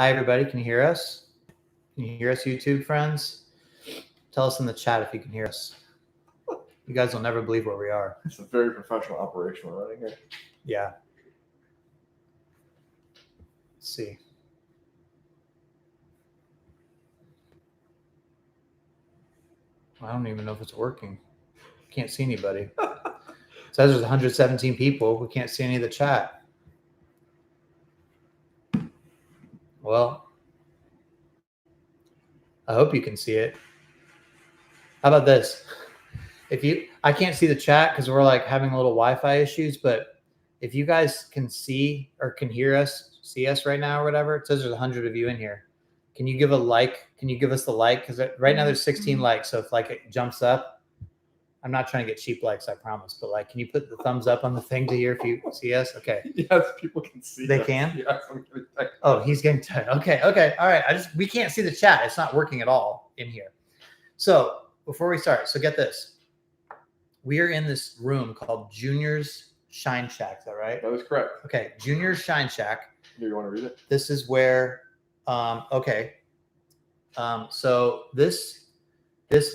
Hi, everybody. Can you hear us? Can you hear us, YouTube friends? Tell us in the chat if you can hear us. You guys will never believe where we are. It's a very professional operation we're running here. Yeah. Let's see. I don't even know if it's working. Can't see anybody. It says there's 117 people. We can't see any of the chat. Well, I hope you can see it. How about this? I can't see the chat because we're like having a little Wi-Fi issues, but if you guys can see or can hear us, see us right now or whatever, it says there's 100 of you in here. Can you give a like? Can you give us the like? Because right now there's 16 likes. So if like it jumps up, I'm not trying to get cheap likes, I promise. But like, can you put the thumbs up on the thing to hear if you see us? Okay. Yes, people can see. They us. can? Yes, I'm gonna text. Oh, he's getting tired. Okay. All right. We can't see the chat. It's not working at all in here. So before we start, so get this. We are in this room called Junior's Shine Shack. Is that right? That is correct. Okay. Junior's Shine Shack. Do you want to read it? This is where, okay. So this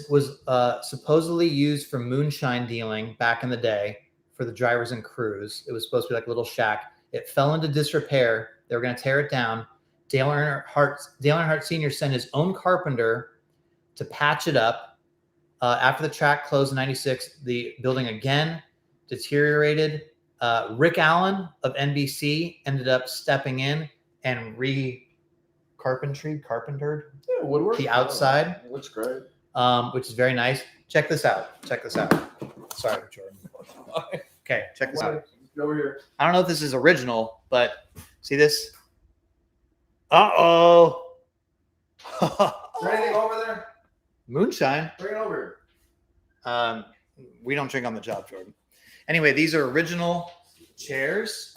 was supposedly used for moonshine dealing back in the day for the drivers and crews. It was supposed to be like a little shack. It fell into disrepair. They were going to tear it down. Dale Earnhardt Sr. sent his own carpenter to patch it up. After the track closed in '96, the building again deteriorated. Rick Allen of NBC ended up stepping in and carpentered Woodwork. the outside. It looks great. Which is very nice. Check this out. Sorry, Jordan. Okay, check this out. Over here. I don't know if this is original, but see this? Uh-oh. Is there anything over there? Moonshine. Bring it over. We don't drink on the job, Jordan. Anyway, these are original chairs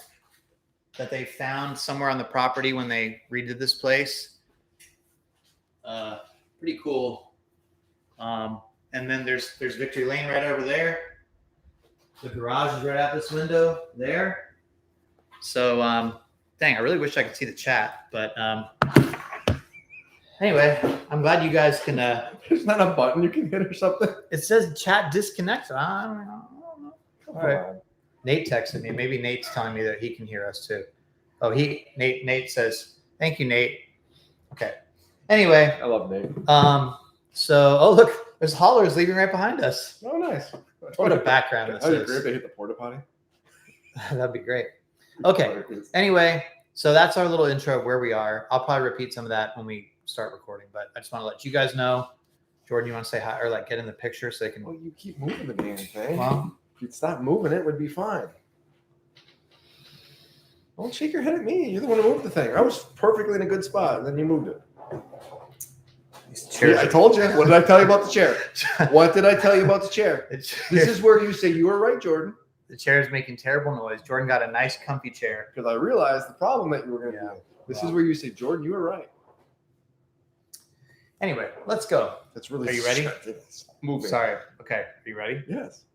that they found somewhere on the property when they redid this place. Pretty cool. And then there's Victory Lane right over there. The garage is right out this window there. So, dang, I really wish I could see the chat, but anyway, I'm glad you guys can. There's not a button you can hit or something. It says chat disconnected. I don't know. All right. Nate texted me. Maybe Nate's telling me that he can hear us too. Oh, Nate says, thank you, Nate. Okay. Anyway. I love Nate. So, look, there's haulers leaving right behind us. Oh, nice. What a background this That'd be is. great if they hit the porta potty. That'd be great. Okay. Anyway, so that's our little intro of where we are. I'll probably repeat some of that when we start recording, but I just want to let you guys know. Jordan, you want to say hi or like get in the picture so they can. Well, you keep moving the damn thing. Well, if you'd stop moving, it would be fine. Don't shake your head at me. You're the one who moved the thing. I was perfectly in a good spot, and then you moved it. Yeah, I told you. What did I tell you about the chair? What did I tell you about the chair? This is where you say you were right, Jordan. The chair is making terrible noise. Jordan got a nice, comfy chair. Because I realized the problem that you were going to do. This is where you say, Jordan, you were right. Anyway, let's go. That's really. Are you ready? Moving. Sorry. Okay. Are you ready? Yes.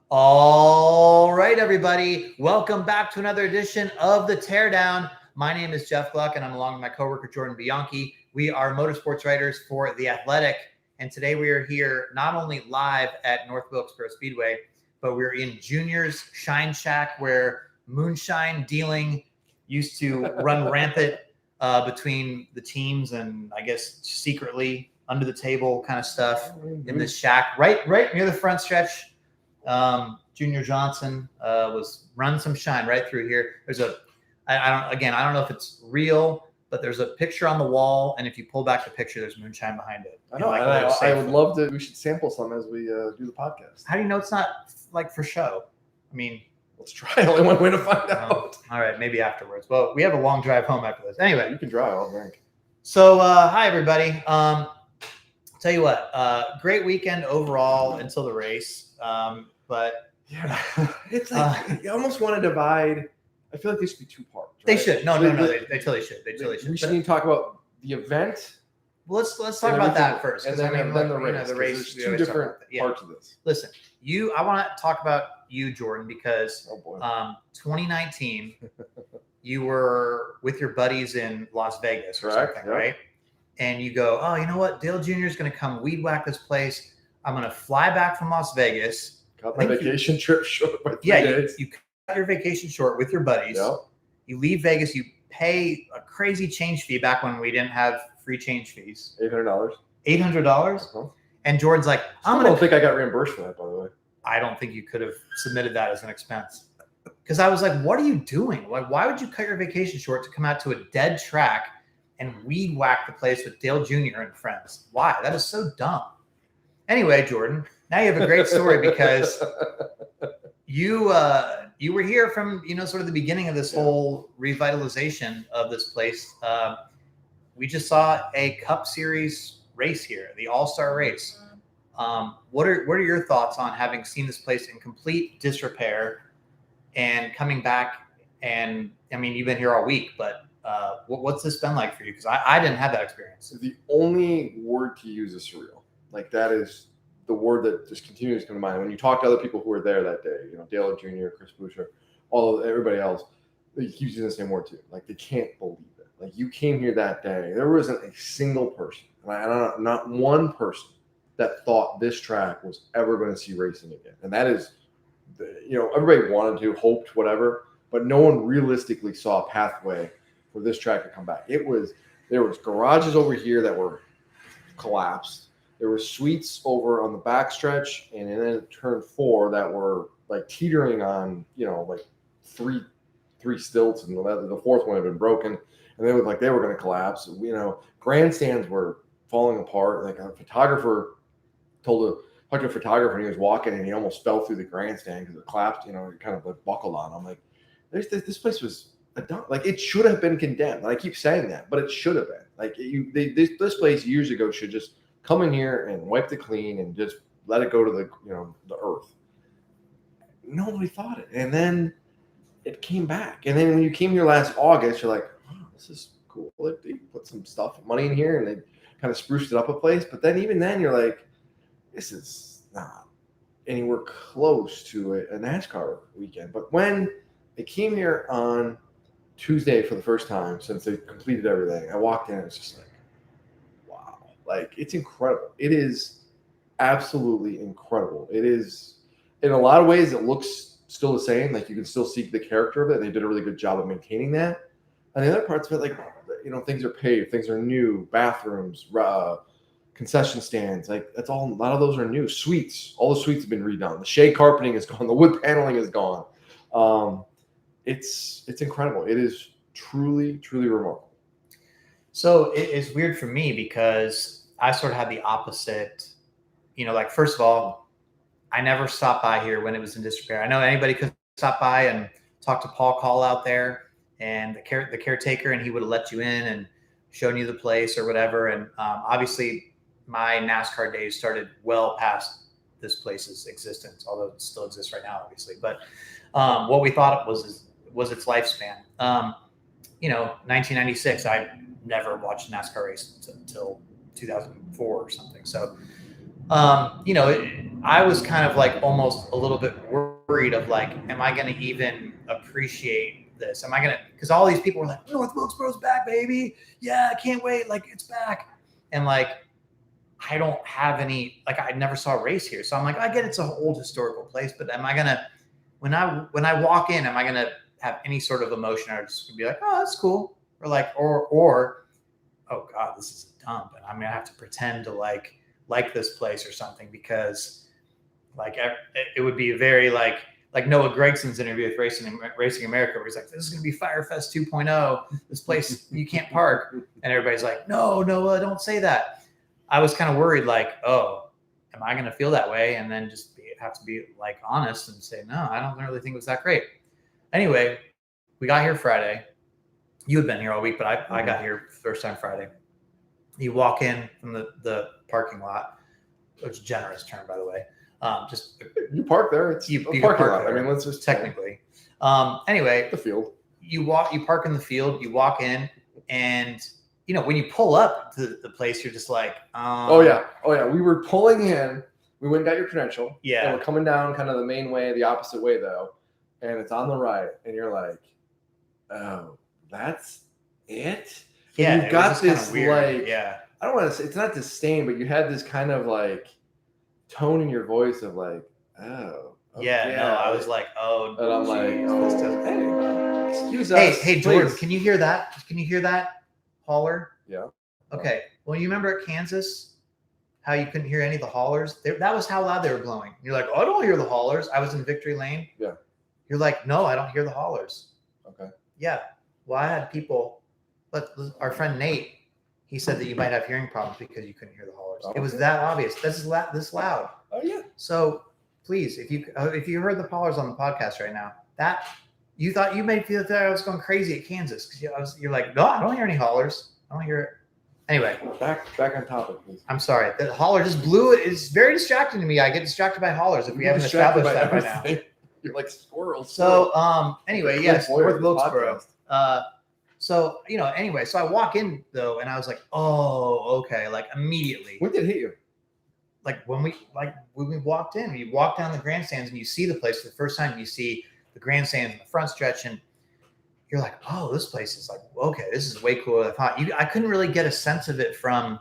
All right, everybody. Welcome back to another edition of the Teardown. My name is Jeff Gluck, and I'm along with my coworker, Jordan Bianchi. We are motorsports writers for The Athletic, and today we are here not only live at North Wilkesboro Speedway, but we're in Junior's Shine Shack, where moonshine dealing used to run rampant between the teams, and I guess secretly under the table kind of stuff in this shack, right near the front stretch. Junior Johnson was running some shine right through here. There's I don't know if it's real, but there's a picture on the wall, and if you pull back the picture, there's moonshine behind it. I know. I would love to. We should sample some as we do the podcast. How do you know it's not like for show? I mean, let's try. Only one way to find out. All right, maybe afterwards. Well, we have a long drive home after this. Anyway, you can drive. I'll drink. So, hi everybody. Tell you what, great weekend overall until the race. But yeah, it's like you almost want to divide. I feel like they should be two parts. Right? They should. No. They totally should. We should need to talk about the event. Well, let's talk about that first, and then, then the race. The race. There's two different parts of this. Listen, I want to talk about you, Jordan, because 2019, you were with your buddies in Las Vegas or Correct, something, yeah. right? And you go, oh, you know what? Dale Jr. is going to come weed whack this place. I'm going to fly back from Las Vegas. Cut my vacation trip short by 3 days. You cut your vacation short with your buddies. Yep. You leave Vegas. You pay a crazy change fee back when we didn't have free change fees. $800. $800. Uh-huh. And Jordan's like, I don't think I got reimbursed for that, by the way. I don't think you could have submitted that as an expense. Because I was like, what are you doing? Like, why would you cut your vacation short to come out to a dead track and weed whack the place with Dale Jr. and friends? Why? That is so dumb. Anyway, Jordan, now you have a great story because you were here from, sort of the beginning of this whole revitalization of this place. We just saw a Cup Series race here, the All-Star race. What are your thoughts on having seen this place in complete disrepair and coming back? And I mean, you've been here all week, but what's this been like for you? Because I didn't have that experience. The only word to use is surreal. Like, that is the word that just continues to come to mind. When you talk to other people who were there that day, Dale Jr., Chris Boucher, everybody else, they keep using the same word too. Like, they can't believe it. Like, you came here that day. There wasn't a single person, not one person that thought this track was ever going to see racing again. And that is, everybody wanted to, hoped, whatever, but no one realistically saw a pathway for this track to come back. There was garages over here that were collapsed. There were suites over on the backstretch, and then turn 4 that were like teetering on, like three stilts, and the fourth one had been broken, and they looked like they were going to collapse. Grandstands were falling apart. Like, a photographer talked to a photographer, and he was walking, and he almost fell through the grandstand because it collapsed. It kind of like buckled on. I'm like, this place was like, it should have been condemned. And I keep saying that, but it should have been. Like, this place years ago should just come in here and wipe it clean and just let it go to the earth. Nobody thought it, and then it came back. And then when you came here last August, you're like, oh, this is cool. Like, they put some money in here, and they kind of spruced it up a place. But then even then, you're like, this is not anywhere close to a NASCAR weekend. But when they came here on Tuesday for the first time since they completed everything, I walked in, and it's just like, wow. Like, it's incredible. It is absolutely incredible. It is, in a lot of ways, it looks still the same. Like, you can still see the character of it. They did a really good job of maintaining that. And the other parts of it, like, things are paved, things are new, bathrooms, concession stands, like, that's all. A lot of those are new. Suites, all the suites have been redone. The shade carpeting is gone. The wood paneling is gone. It's incredible. It is truly, truly remarkable. So it's weird for me because I sort of had the opposite. Like, first of all, I never stopped by here when it was in disrepair. I know anybody could stop by and talk to Paul Call out there and the caretaker, and he would have let you in and shown you the place or whatever. And obviously, my NASCAR days started well past this place's existence, although it still exists right now, obviously. But what we thought it was its lifespan. 1996, I never watched a NASCAR race until 2004 or something. So, I was kind of like almost a little bit worried of like, am I going to even appreciate this? Am I going to, because all these people were like, North Wilkesboro's back, baby. Yeah, I can't wait. Like, it's back. And like, I don't have any, like, I never saw a race here. So I'm like, I get it's an old historical place, but am I going to, when I walk in, am I going to have any sort of emotion, or just be like, oh, that's cool? Or like, or, oh God, this is a dump. And I'm going to have to pretend to like this place or something, because like, it would be very like Noah Gregson's interview with Racing America, where he's like, this is going to be Firefest 2.0. This place, you can't park. And everybody's like, no, Noah, don't say that. I was kind of worried, like, oh, am I going to feel that way? And then just have to be like honest and say, no, I don't really think it was that great. Anyway, we got here Friday. You had been here all week, but I got here first time Friday. You walk in from the parking lot, which is a generous term, by the way. Just you park there. It's you parking park lot. there, I mean, let's just technically. Anyway, the field. You park in the field. You walk in, and when you pull up to the place, you're just like, oh yeah. We were pulling in. We went and got your credential. Yeah. And we're coming down kind of the main way, the opposite way though, and it's on the right, and you're like, oh, that's it. And Yeah, you've it was got just kinda this weird. like, Yeah. I don't want to say it's not disdain, but you had this kind of like tone in your voice of like, oh, Yeah, no, I was like, oh, and I'm like, geez, this doesn't. hey, excuse us. Hey, Jordan, please. can you hear that? Can you hear that holler? Yeah. Okay. Well, you remember at Kansas how you couldn't hear any of the haulers? That was how loud they were blowing. You're like, oh, I don't hear the haulers. I was in Victory Lane. Yeah. You're like, no, I don't hear the haulers. Okay. Yeah. Well, I had people, but our friend Nate, he said that you might have hearing problems because you couldn't hear the haulers. Oh, it was okay. that obvious. This loud. Oh yeah. So please, if you heard the haulers on the podcast right now, that you thought you may feel that I was going crazy at Kansas because you're like, no, I don't hear any haulers. I don't hear it. Anyway, back on topic, please. I'm sorry. The hauler just blew it. It's very distracting to me. I get distracted by haulers if we haven't established that by now. You're like squirrels. So anyway, yes, North Wilkesboro. Podcast. So anyway, so I walk in though, and I was like, oh, okay, like immediately. When did it hit you? Like when we walked in, you walk down the grandstands and you see the place for the first time. You see the grandstands in the front stretch, and you're like, oh, this place is like, okay, this is way cooler than I thought. I couldn't really get a sense of it from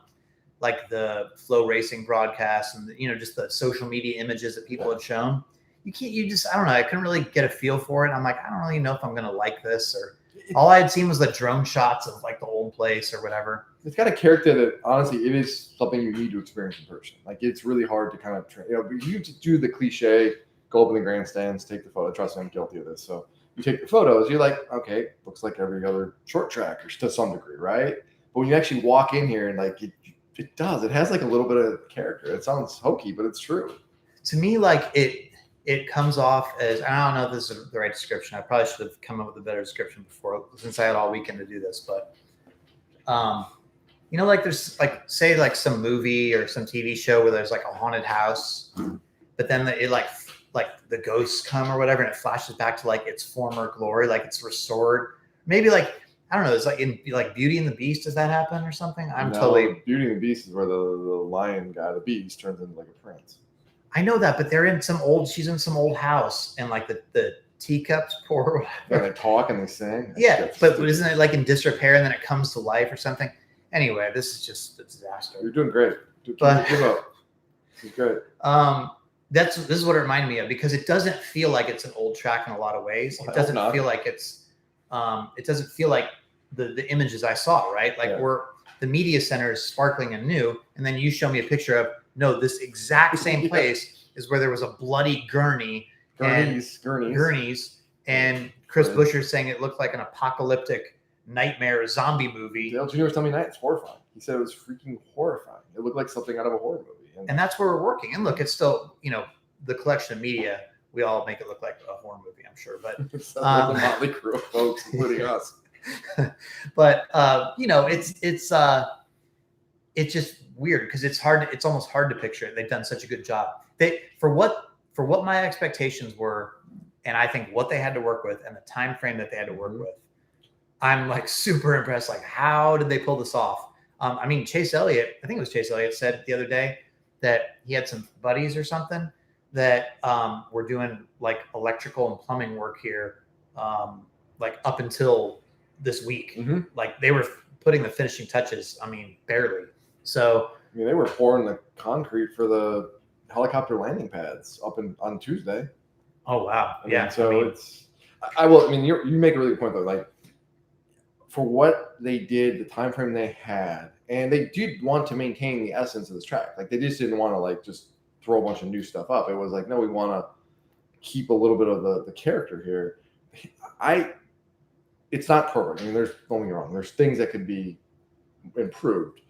like the Flow Racing broadcasts and just the social media images that people had shown. I don't know. I couldn't really get a feel for it. I'm like, I don't really know if I'm gonna like this, or all I had seen was the drone shots of like the old place or whatever. It's got a character that honestly, it is something you need to experience in person. Like it's really hard to kind of you do the cliche, go up in the grandstands, take the photo. Trust me, I'm guilty of this. So you take the photos, you're like, okay, looks like every other short track or to some degree, right? But when you actually walk in here and like it does, it has like a little bit of character. It sounds hokey, but it's true. To me, like it comes off as, I don't know if this is the right description. I probably should have come up with a better description before, since I had all weekend to do this. But, like there's like, say like some movie or some TV show where there's like a haunted house, but then it like the ghosts come or whatever, and it flashes back to like its former glory, like it's restored. Maybe like, I don't know, it's like in like Beauty and the Beast. Does that happen or something? Beauty and the Beast is where the lion guy, the beast, turns into like a prince. I know that, but she's in some old house, and like the teacups pour. And they talk and they sing. Yeah, but isn't it like in disrepair and then it comes to life or something? Anyway, this is just a disaster. You're doing great. Give up. This is good. This is what it reminded me of, because it doesn't feel like it's an old track in a lot of ways. It doesn't feel like it doesn't feel like the images I saw, right? Like the media center is sparkling and new, and then you show me a picture of, no, this exact same place is where there was a bloody gurneys, and Chris Buescher saying it looked like an apocalyptic nightmare zombie movie. Dale Jr. was telling me it's horrifying. He said it was freaking horrifying. It looked like something out of a horror movie. And that's where we're working. And look, it's still, the collection of media, we all make it look like a horror movie, I'm sure. But it's the motley crew of folks, including us. But it's just weird because it's almost hard to picture it. They've done such a good job. For what my expectations were, and I think what they had to work with and the time frame that they had to work with, I'm like super impressed. Like, how did they pull this off? I think it was Chase Elliott said the other day that he had some buddies or something that were doing like electrical and plumbing work here, like up until this week. Mm-hmm. Like they were putting the finishing touches. I mean, barely. So they were pouring the concrete for the helicopter landing pads on Tuesday. Oh wow! You make a really good point though. Like for what they did, the time frame they had, and they did want to maintain the essence of this track. Like they just didn't want to like just throw a bunch of new stuff up. It was like, no, we want to keep a little bit of the character here. It's not perfect. I mean, don't get me wrong. There's things that could be improved.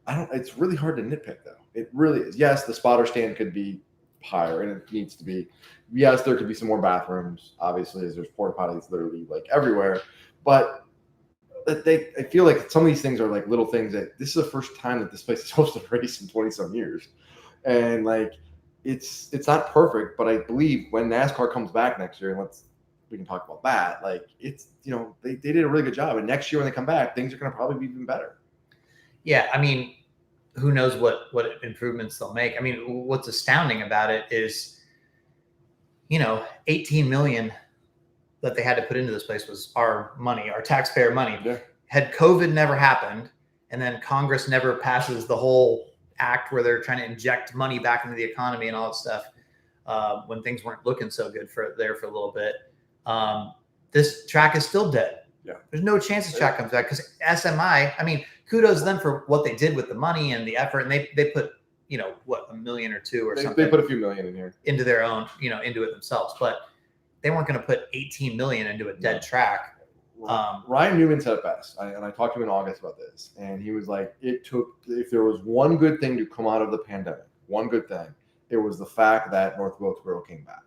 It's really hard to nitpick though. It really is. Yes, the spotter stand could be higher, and it needs to be. Yes, there could be some more bathrooms. Obviously, as there's porta potties literally like everywhere. But I feel like some of these things are like little things that this is the first time that this place is hosted a race in 20-some years, and like it's not perfect. But I believe when NASCAR comes back next year, and we can talk about that. Like it's they did a really good job, and next year when they come back, things are going to probably be even better. Yeah, I mean, who knows what improvements they'll make. I mean, what's astounding about it is, $18 million that they had to put into this place was our money, our taxpayer money. Yeah. Had COVID never happened, and then Congress never passes the whole act where they're trying to inject money back into the economy and all that stuff, when things weren't looking so good for a little bit, this track is still dead. Yeah. There's no chance this track comes back because SMI, I mean, kudos to them for what they did with the money and the effort. And they put, you know, what, $1 million or $2 million or something. They put a few million in here. Into their own, you know, into it themselves. But they weren't going to put 18 million into a dead track. Ryan Newman said it best. And I talked to him in August about this. And he was like, if there was one good thing to come out of the pandemic, one good thing, it was the fact that North Wilkesboro came back.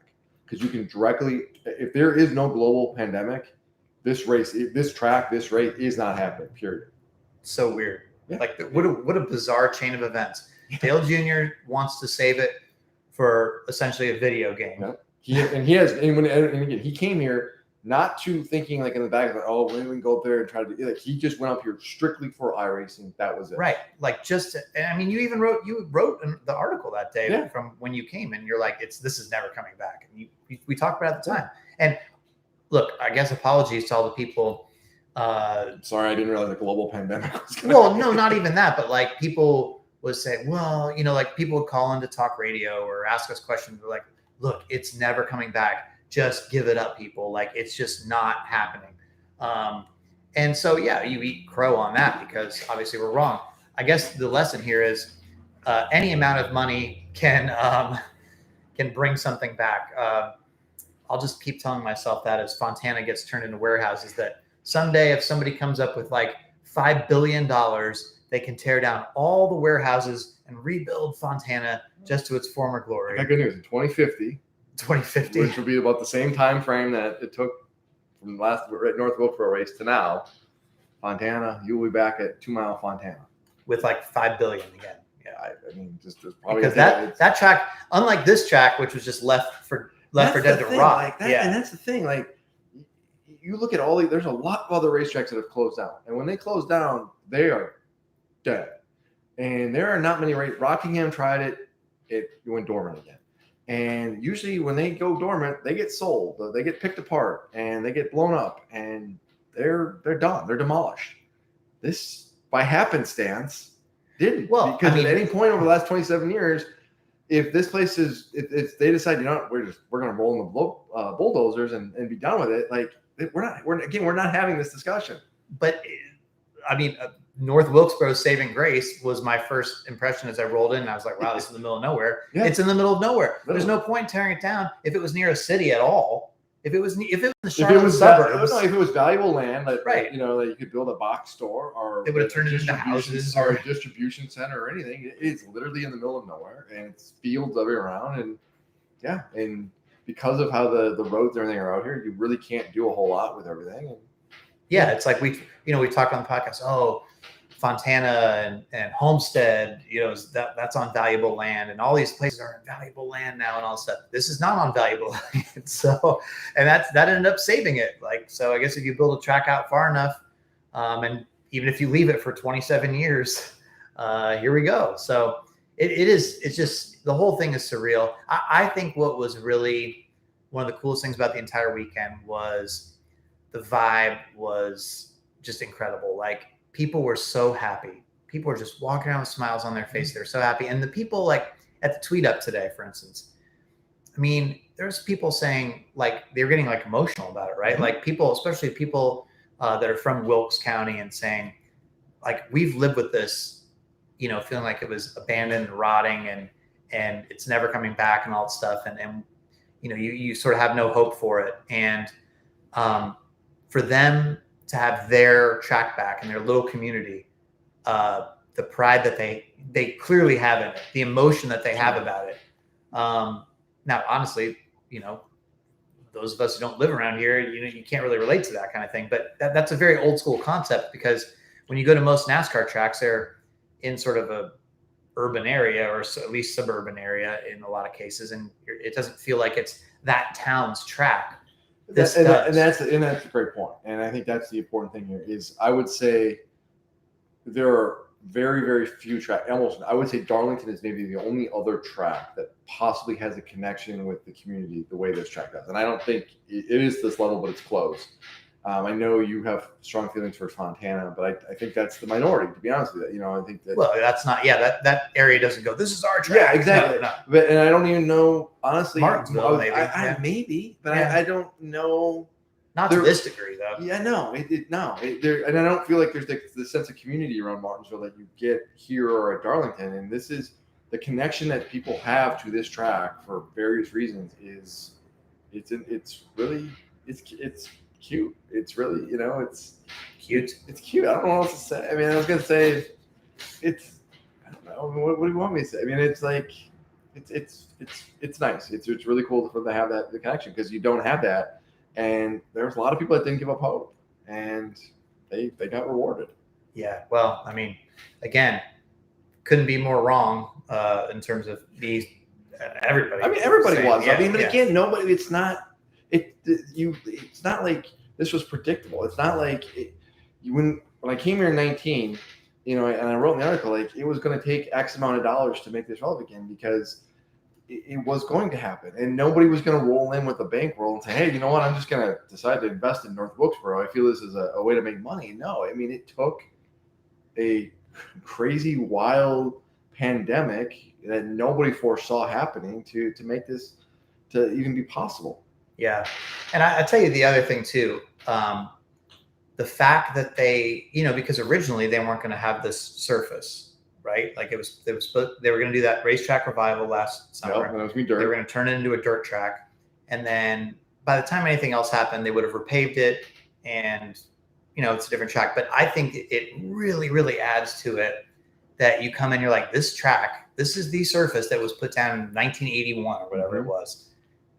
Because you can directly, if there is no global pandemic, this race is not happening, period. So weird. Yeah. Like, what a bizarre chain of events. Dale Jr. wants to save it for essentially a video game. Yeah. And again, he came here not to thinking like in the back, like, oh, we can go up there and try to do, like, he just went up here strictly for iRacing. That was it. Right. Like, and I mean, you wrote in the article that day from when you came, and you're like, this is never coming back. And we talked about it at the time. And look, I guess apologies to all the people. Sorry, I didn't realize the global pandemic was going Well, no, not even that, but like people would say, well, you know, like people would call into talk radio or ask us questions. They're like, look, it's never coming back. Just give it up, people. Like, it's just not happening. And so, yeah, you eat crow on that because obviously we're wrong. I guess the lesson here is any amount of money can bring something back. I'll just keep telling myself that as Fontana gets turned into warehouses, that someday if somebody comes up with like $5 billion, they can tear down all the warehouses and rebuild Fontana just to its former glory. I got good news. In 2050, which will be about the same time frame that it took from the last North Wilkesboro race to now, Fontana, you'll be back at 2 Mile Fontana with like $5 billion again. Yeah, I mean, just probably because that track, unlike this track, which was just left for dead to rot. Like that, and that's the thing. Like, you look at there's a lot of other racetracks that have closed down, and when they close down, they are dead. And there are not many Rockingham tried it; it went dormant again. And usually, when they go dormant, they get sold, they get picked apart, and they get blown up, and they're done. They're demolished. This, by happenstance, didn't. Well, because at any point over the last 27 years, if this place is, if they decide, you know, we're going to roll in the bulldozers and be done with it, like, we're not having this discussion. But I mean, North Wilkesboro's saving grace was my first impression as I rolled in. And I was like, wow, this is in the middle of nowhere. Yeah. It's in the middle of nowhere. Literally. There's no point tearing it down if it was near a city at all. If it was in the Charlotte suburbs, if it was valuable land, like, right? You know, that you could build a box store, or it would have turned it into houses, or a distribution center, or anything. It's literally in the middle of nowhere, and it's fields every around, and because of how the roads and everything are out here, you really can't do a whole lot with everything. And, it's like we talked on the podcast. Oh, Fontana and Homestead, you know, that's on valuable land, and all these places are on valuable land now, and all this stuff. This is not on valuable land. So, and that ended up saving it. Like, so I guess if you build a track out far enough, and even if you leave it for 27 years, here we go. So it's just, the whole thing is surreal. I think what was really one of the coolest things about the entire weekend was the vibe was just incredible. Like, people were so happy. People were just walking around with smiles on their face. They're so happy. And the people, like at the tweet up today, for instance, I mean, there's people saying, like, they're getting like emotional about it, right? Mm-hmm. Like, people, especially people that are from Wilkes County, and saying, like, we've lived with this, you know, feeling like it was abandoned and rotting, and it's never coming back and all that stuff. And you know, you sort of have no hope for it. And for them to have their track back in their little community, the pride that they clearly have in it, the emotion that they have about it. Now, honestly, you know, those of us who don't live around here, you know, you can't really relate to that kind of thing. But that's a very old school concept, because when you go to most NASCAR tracks, they're in sort of a urban area, or at least suburban area in a lot of cases, and it doesn't feel like it's that town's track. That's a great point. And I think that's the important thing here is, I would say there are very, very few track. Almost, I would say Darlington is maybe the only other track that possibly has a connection with the community the way this track does. And I don't think it is this level, but it's close. I know you have strong feelings for Fontana, but I think that's the minority, to be honest with you. I think that. Well, that's not. Yeah, that area doesn't go. This is our track. Yeah, exactly. No. But and I don't even know, honestly. Martinsville, maybe. Maybe, but Yeah. I don't know. Not to this degree, though. Yeah, no, and I don't feel like there's the sense of community around Martinsville that you get here or at Darlington. And this is the connection that people have to this track for various reasons. It's really cute. It's really it's cute. It's cute. I don't know what else to say. I mean, I was gonna say it's. I don't know. What do you want me to say? I mean, it's like it's nice. It's really cool for them to have the connection because you don't have that. And there's a lot of people that didn't give up hope, and they got rewarded. Yeah. Well, I mean, again, couldn't be more wrong in terms of these. Everybody. I mean, everybody was. Yeah, I mean, but again, nobody. It's not. It's not like this was predictable. It's not like when I came here in 19, and I wrote in the article like it was going to take X amount of dollars to make this relevant again because it was going to happen, and nobody was going to roll in with a bankroll and say, "Hey, you know what? I'm just going to decide to invest in North Wilkesboro. I feel this is a way to make money." No, I mean, it took a crazy, wild pandemic that nobody foresaw happening to make this to even be possible. Yeah, and I tell you the other thing too, the fact that they, because originally they weren't going to have this surface. Right, like they were going to do that racetrack revival last summer. Yep, that was dirt. They were going to turn it into a dirt track, and then by the time anything else happened, they would have repaved it, and it's a different track. But I think it really, really adds to it that you come in, you're like, this track, this is the surface that was put down in 1981 or whatever it was,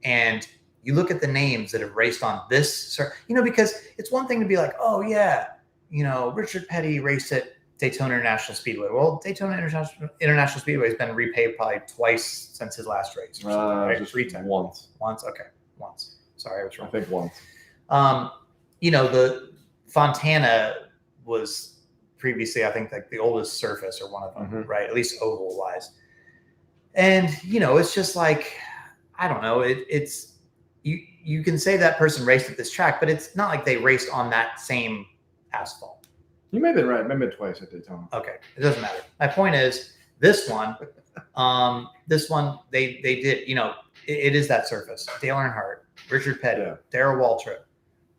and you look at the names that have raced on this, because it's one thing to be like, oh yeah, Richard Petty raced at Daytona International Speedway. Well, Daytona International Speedway has been repaved probably twice since his last race. Right? Just 3 times. Once. Okay. Once. Sorry, I was wrong. I think once. The Fontana was previously, I think, like the oldest surface or one of them, right? At least oval wise. And, it's just like, I don't know. It's you can say that person raced at this track, but it's not like they raced on that same asphalt. You may have been right. Maybe twice at Daytona. Okay, it doesn't matter. My point is this one, they did. It is that surface. Dale Earnhardt, Richard Petty, Darrell Waltrip.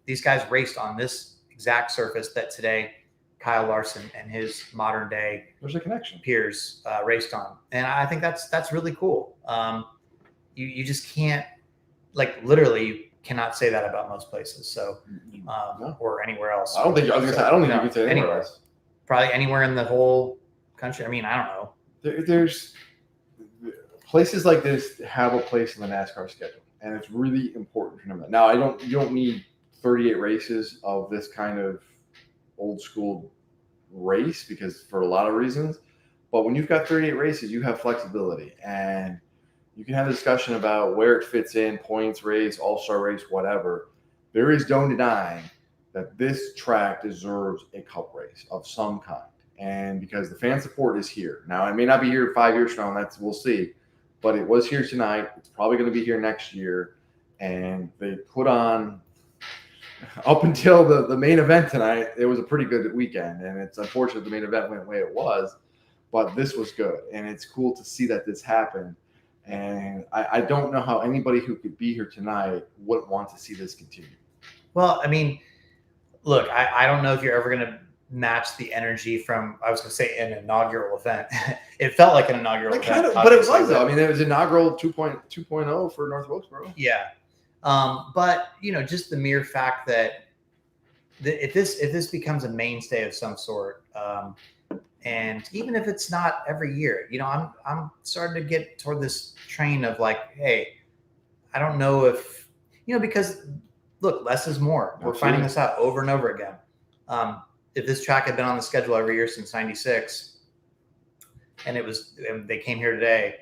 These guys raced on this exact surface that today Kyle Larson and his modern day there's a connection peers raced on, and I think that's really cool. You just can't literally. You cannot say that about most places. So, or anywhere else. I don't think you can say anywhere else. Probably anywhere in the whole country. I mean, I don't know. There's places like this have a place in the NASCAR schedule, and it's really important to remember that. Now, you don't need 38 races of this kind of old school race because for a lot of reasons. But when you've got 38 races, you have flexibility and. You can have a discussion about where it fits in, points race, all-star race, whatever. There is no denying that this track deserves a cup race of some kind. And because the fan support is here. Now, it may not be here 5 years from now, we'll see. But it was here tonight. It's probably going to be here next year. And they put on, up until the main event tonight, it was a pretty good weekend. And it's unfortunate the main event went the way it was. But this was good. And it's cool to see that this happened. And I don't know how anybody who could be here tonight wouldn't want to see this continue. Well, I mean, look, I don't know if you're ever going to match the energy from, I was going to say an inaugural event. It felt like an inaugural event. But it was, though. I mean, it was inaugural 2.0 for North Wilkesboro. Yeah. But, just the mere fact that if this becomes a mainstay of some sort, and even if it's not every year, I'm starting to get toward this train of like, hey, I don't know if, because look, less is more. We're finding this out over and over again. If this track had been on the schedule every year since '96, and they came here today,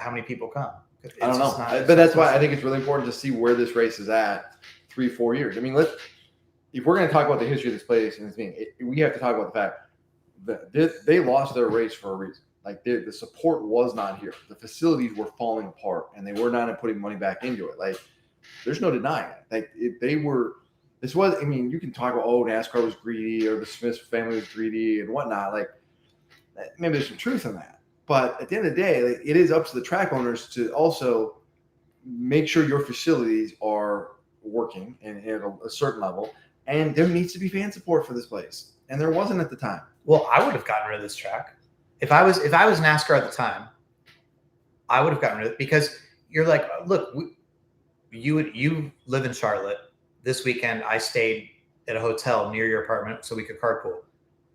how many people come? I don't know, but that's why I think it's really important to see where this race is at 3-4 years. I mean, if we're going to talk about the history of this place and this meeting, we have to talk about the fact they lost their race for a reason. Like the support was not here. The facilities were falling apart, and they were not putting money back into it. Like there's no denying it. Like they were. This was. I mean, you can talk about NASCAR was greedy or the Smith family was greedy and whatnot. Like maybe there's some truth in that. But at the end of the day, like, it is up to the track owners to also make sure your facilities are working and at a certain level, and there needs to be fan support for this place, and there wasn't at the time. Well, I would have gotten rid of this track if I was NASCAR at the time. I would have gotten rid of it because you're like, look, you live in Charlotte. This weekend, I stayed at a hotel near your apartment so we could carpool.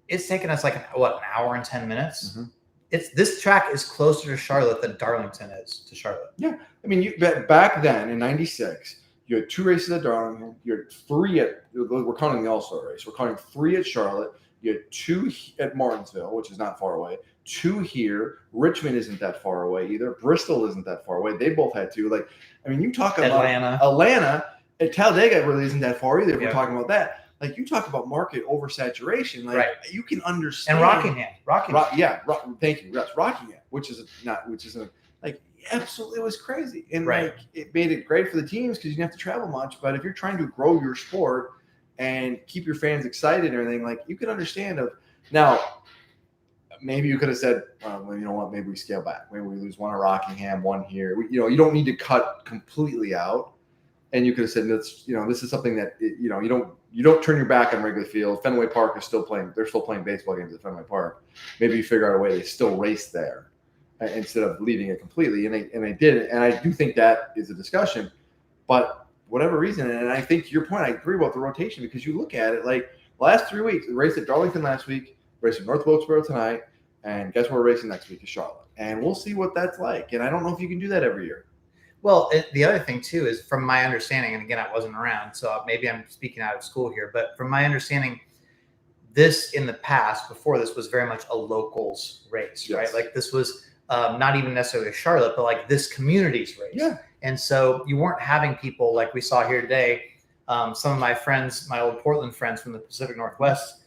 It's taken us like an hour and 10 minutes. Mm-hmm. This track is closer to Charlotte than Darlington is to Charlotte. Yeah, I mean, back then in '96, you had 2 races at Darlington. You had 3 at. We're counting the All-Star race. We're counting 3 at Charlotte. You had 2 at Martinsville, which is not far away. 2 here. Richmond isn't that far away either. Bristol isn't that far away. They both had 2. Like, I mean, you talk about Atlanta. And Talladega really isn't that far either. If we're talking about that. Like, you talk about market oversaturation. Like, you can understand. And Rockingham. Thank you. Yes, Rockingham, which is like, absolutely, it was crazy. And like, it made it great for the teams because you didn't have to travel much. But if you're trying to grow your sport and keep your fans excited and everything, like, you can understand now, maybe you could have said, well, you know what, maybe we scale back. Maybe we lose 1 at Rockingham, 1 here. You don't need to cut completely out. And you could have said, this is something that, you don't turn your back on Wrigley Field. Fenway Park is still playing. They're still playing baseball games at Fenway Park. Maybe you figure out a way they still race there instead of leaving it completely. And they did it. And I do think that is a discussion. But whatever reason, and I think to your point, I agree about the rotation because you look at it like last 3 weeks, the race at Darlington last week, race at North Wilkesboro tonight, and guess where we're racing next week is Charlotte. And we'll see what that's like. And I don't know if you can do that every year. Well, the other thing, too, is from my understanding, and again, I wasn't around, so maybe I'm speaking out of school here, but from my understanding, this in the past, before this, was very much a locals race, right? Like this was not even necessarily a Charlotte, but like this community's race. Yeah. And so you weren't having people like we saw here today. Some of my friends, my old Portland friends from the Pacific Northwest,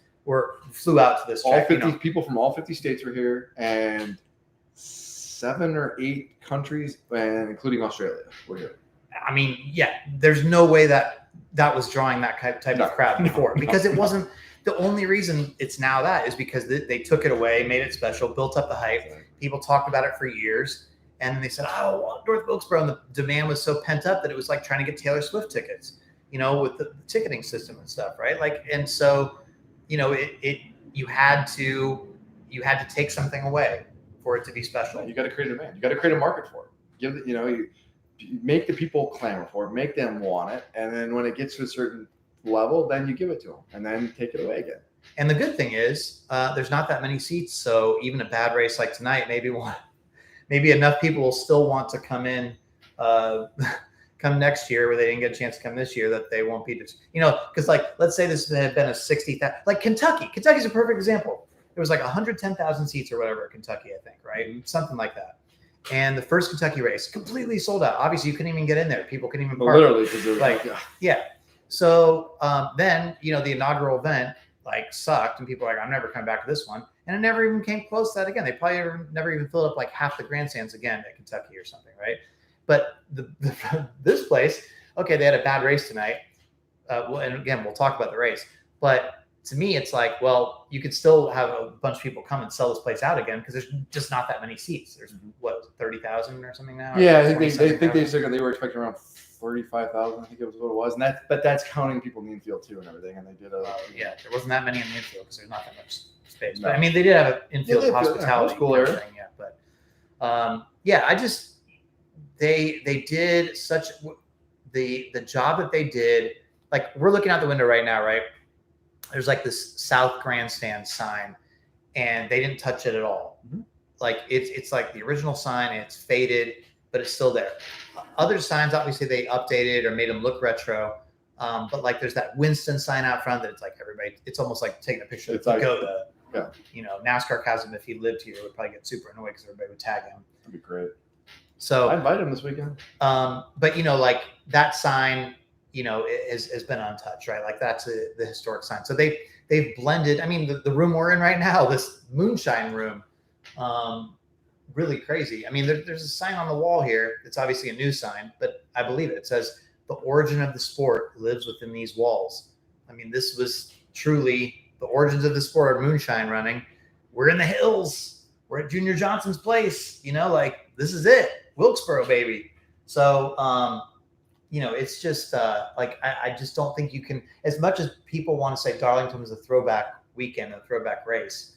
flew out to this track. 50 people from all 50 states were here, and 7 or 8 countries, and including Australia, were here. I mean, yeah, there's no way that was drawing that type of crowd before because it wasn't. The only reason it's now that is because they took it away, made it special, built up the hype. People talked about it for years, and then they said, "Oh, well, North Wilkesboro," and the demand was so pent up that it was like trying to get Taylor Swift tickets, with the ticketing system and stuff, right? Like, and so, you had to take something away for it to be special. You got to create a demand. You got to create a market for it. You make the people clamor for it, make them want it, and then when it gets to a certain level, then you give it to them, and then take it away again. And the good thing is, there's not that many seats, so even a bad race like tonight, maybe enough people will still want to come in, come next year where they didn't get a chance to come this year that they won't be just, because like let's say this had been a 60,000, like Kentucky. Kentucky's a perfect example. There was like 110,000 seats or whatever at Kentucky, I think, right? Something like that. And the first Kentucky race completely sold out. Obviously, you couldn't even get in there. People couldn't even park. Literally, because they were yeah. So then, the inaugural event like sucked, and people were like, I'm never coming back to this one. And it never even came close to that again. They probably never even filled up like half the grandstands again at Kentucky or something, right? But this place, okay, they had a bad race tonight. And again, we'll talk about the race. But to me, it's like, well, you could still have a bunch of people come and sell this place out again because there's just not that many seats. There's 30,000 or something now. Yeah, I think they were expecting around 35,000. I think it was what it was, and that's counting people in the infield too and everything. And they did there wasn't that many in the infield because there's not that much space. No. But I mean, they did have an infield hospitality. Cool area. Yeah, but I just they did such the job that they did. Like we're looking out the window right now, right? There's like this South Grandstand sign, and they didn't touch it at all. Mm-hmm. Like it's like the original sign, and it's faded, but it's still there. Other signs, obviously, they updated or made them look retro. But like there's that Winston sign out front that it's like everybody. It's almost like taking a picture of Pagoda. Yeah. NASCAR Chasm, if he lived here, would probably get super annoyed because everybody would tag him. That'd be great. So I invite him this weekend. But like that sign has been untouched, right? Like that's the historic sign. So they've blended. I mean, the room we're in right now, this moonshine room, really crazy. I mean, there's a sign on the wall here. It's obviously a new sign, but I believe it. It says the origin of the sport lives within these walls. I mean, this was truly the origins of the sport of moonshine running. We're in the hills. We're at Junior Johnson's place. Like this is it, Wilkesboro, baby. So, it's just like I just don't think you can. As much as people want to say Darlington was a throwback weekend, a throwback race.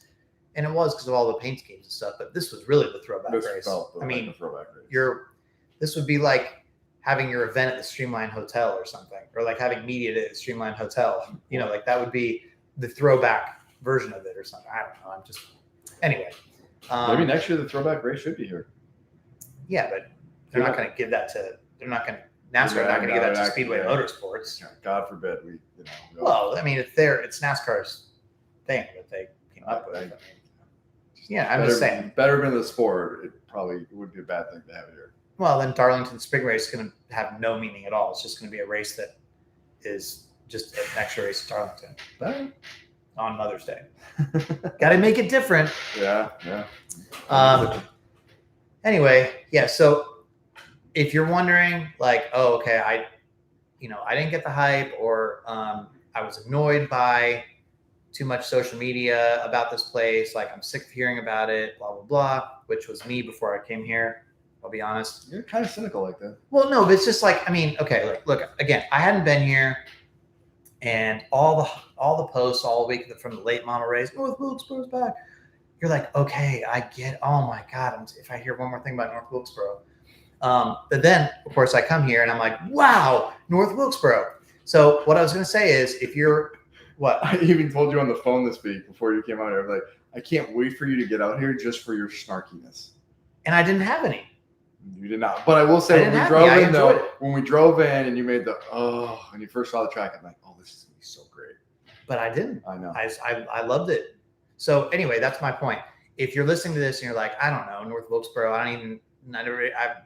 And it was because of all the paint schemes and stuff, but this was really the throwback race. I mean, this would be like having your event at the Streamline Hotel or something, or like having media at the Streamline Hotel. Like that would be the throwback version of it or something. I don't know. Anyway. Maybe next year the throwback race should be here. Yeah, but they're not going to give that to. NASCAR not going to give that to Speedway Motorsports. God forbid we. Well, I mean, it's NASCAR's thing that they came up with. I'm just saying. Better than the sport. It probably would be a bad thing to have it here. Well, then Darlington Spring Race is going to have no meaning at all. It's just going to be a race that is just an extra race at Darlington. But on Mother's Day. Got to make it different. Yeah. Anyway, yeah. So if you're wondering, like, oh, okay, I didn't get the hype, or I was annoyed by too much social media about this place. Like I'm sick of hearing about it, blah, blah, blah, which was me before I came here. I'll be honest. You're kind of cynical like that. Well, no, but it's just like, I mean, okay, look, again, I hadn't been here, and all the posts all week from the late model race, North Wilkesboro's back. You're like, okay, I get, oh my God, if I hear one more thing about North Wilkesboro. But then, of course, I come here and I'm like, wow, North Wilkesboro. So what I was going to say is, if you're, what? I even told you on the phone this week before you came out here. I was like, I can't wait for you to get out here just for your snarkiness. And I didn't have any. You did not. But I will say, when we drove in and you made when you first saw the track, I'm like, oh, this is going to be so great. But I didn't. I know. I loved it. So anyway, that's my point. If you're listening to this and you're like, I don't know, North Wilkesboro, I've been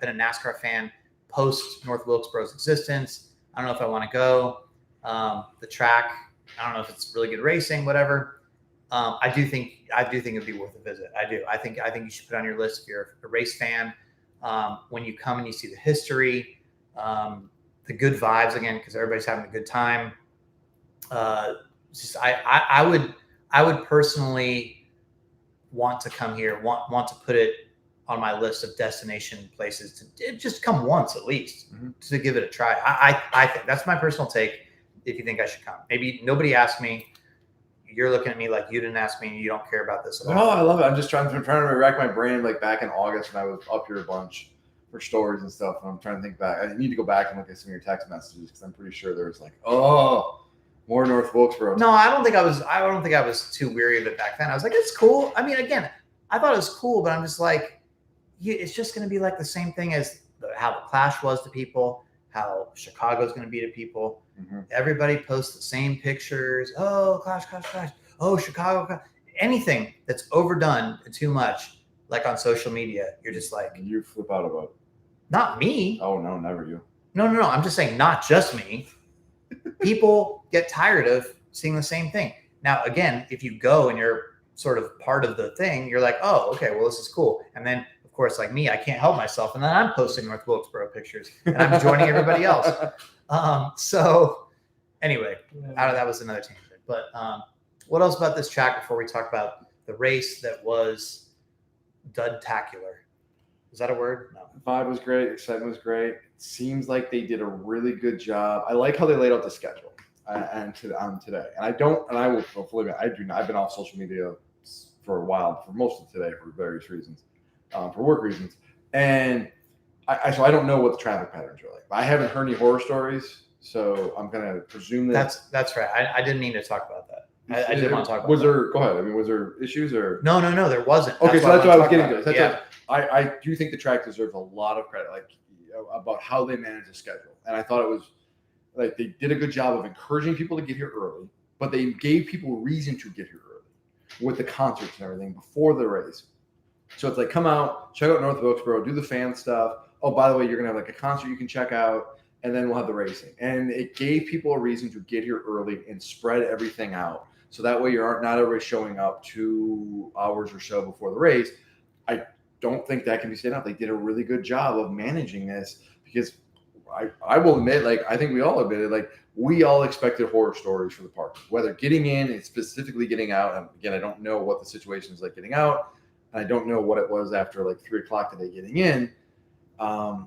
a NASCAR fan post North Wilkesboro's existence. I don't know if I want to go. The track, I don't know if it's really good racing, whatever. I do think it'd be worth a visit. I do. I think you should put it on your list if you're a race fan. When you come and you see the history, the good vibes again, because everybody's having a good time. I would personally want to come here, want to put it on my list of destination places to just come once at least, to give it a try. I think that's my personal take. If you think I should come, maybe nobody asked me. You're looking at me like you didn't ask me and you don't care about this at all. No, I love it. I'm just trying to rack my brain, like back in August when I was up here a bunch for stories and stuff. And I'm trying to think back. I need to go back and look at some of your text messages because I'm pretty sure there was like, more North Wilkesboro. No, I don't think I was too weary of it back then. I was like, it's cool. I mean, again, I thought it was cool, but I'm just like, it's just going to be like the same thing as how the Clash was to people, how Chicago's going to be to people. Everybody posts the same pictures. Oh, Clash. Oh, Chicago. Anything that's overdone too much, like on social media, you're just like, you flip out about it. Not me. Oh no, never you. No. I'm just saying, not just me. People get tired of seeing the same thing. Now, again, if you go and you're sort of part of the thing, you're like, oh, okay, well, this is cool. And then, of course, like me, I can't help myself. And then I'm posting North Wilkesboro pictures and I'm joining everybody else. So anyway, that was another tangent. But what else about this track before we talk about the race that was dudtacular? Is that a word? No. The vibe was great. Excitement was great. It seems like they did a really good job. I like how they laid out the schedule on today. And I will fully admit, I've been off social media for a while, for most of today, for various reasons, for work reasons. And so I don't know what the traffic patterns are like. I haven't heard any horror stories, so I'm going to presume that. That's right. I didn't mean to talk about that. I did want to talk about Go ahead. I mean, was there issues or? No, there wasn't. Okay, so that's what I was getting to. I do think the track deserves a lot of credit, about how they managed the schedule. And I thought it was like they did a good job of encouraging people to get here early, but they gave people reason to get here early with the concerts and everything before the race. So it's like, come out, check out North Wilkesboro, do the fan stuff. Oh, by the way, you're going to have like a concert you can check out. and then we'll have the racing. And it gave people a reason to get here early and spread everything out. So that way not everybody showing up 2 hours or so before the race. I don't think that can be said enough. They did a really good job of managing this, because I will admit, like, I think we all admitted, like, we all expected horror stories for the park, whether getting in and specifically getting out. And again, I don't know what the situation is like getting out. And I don't know what it was after like 3 o'clock today getting in. I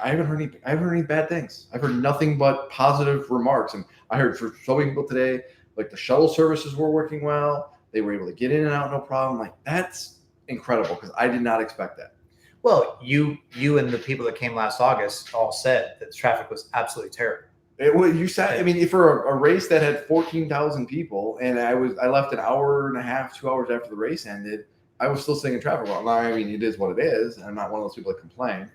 haven't heard any bad things. I've heard nothing but positive remarks. And I heard for so many people today, like, the shuttle services were working well. They were able to get in and out, no problem. Like, that's incredible, because I did not expect that. Well, you and the people that came last August all said that the traffic was absolutely terrible. You said, I mean, for a race that had 14,000 people, and I left an hour and a half, 2 hours after the race ended, I was still sitting in traffic. Well, I mean, it is what it is. I'm not one of those people that complain.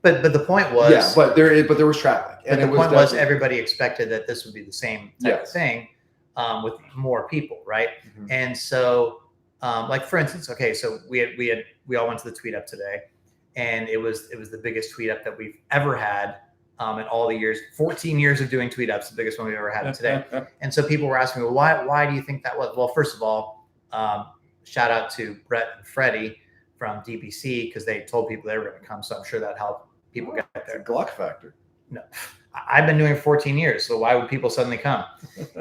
But the point was, yeah, but there was traffic, and the point was everybody expected that this would be the same type of thing, with more people, right? Mm-hmm. And so, like, for instance, okay, so we all went to the tweet up today, and it was the biggest tweet up that we've ever had in all the years, 14 years of doing tweet ups, the biggest one we've ever had today. And so people were asking me, well, why do you think that was? Well, first of all, shout out to Brett and Freddie from DBC, because they told people they were going to come, so I'm sure that helped people get there. It's a Gluck factor. No, I've been doing it 14 years, so why would people suddenly come?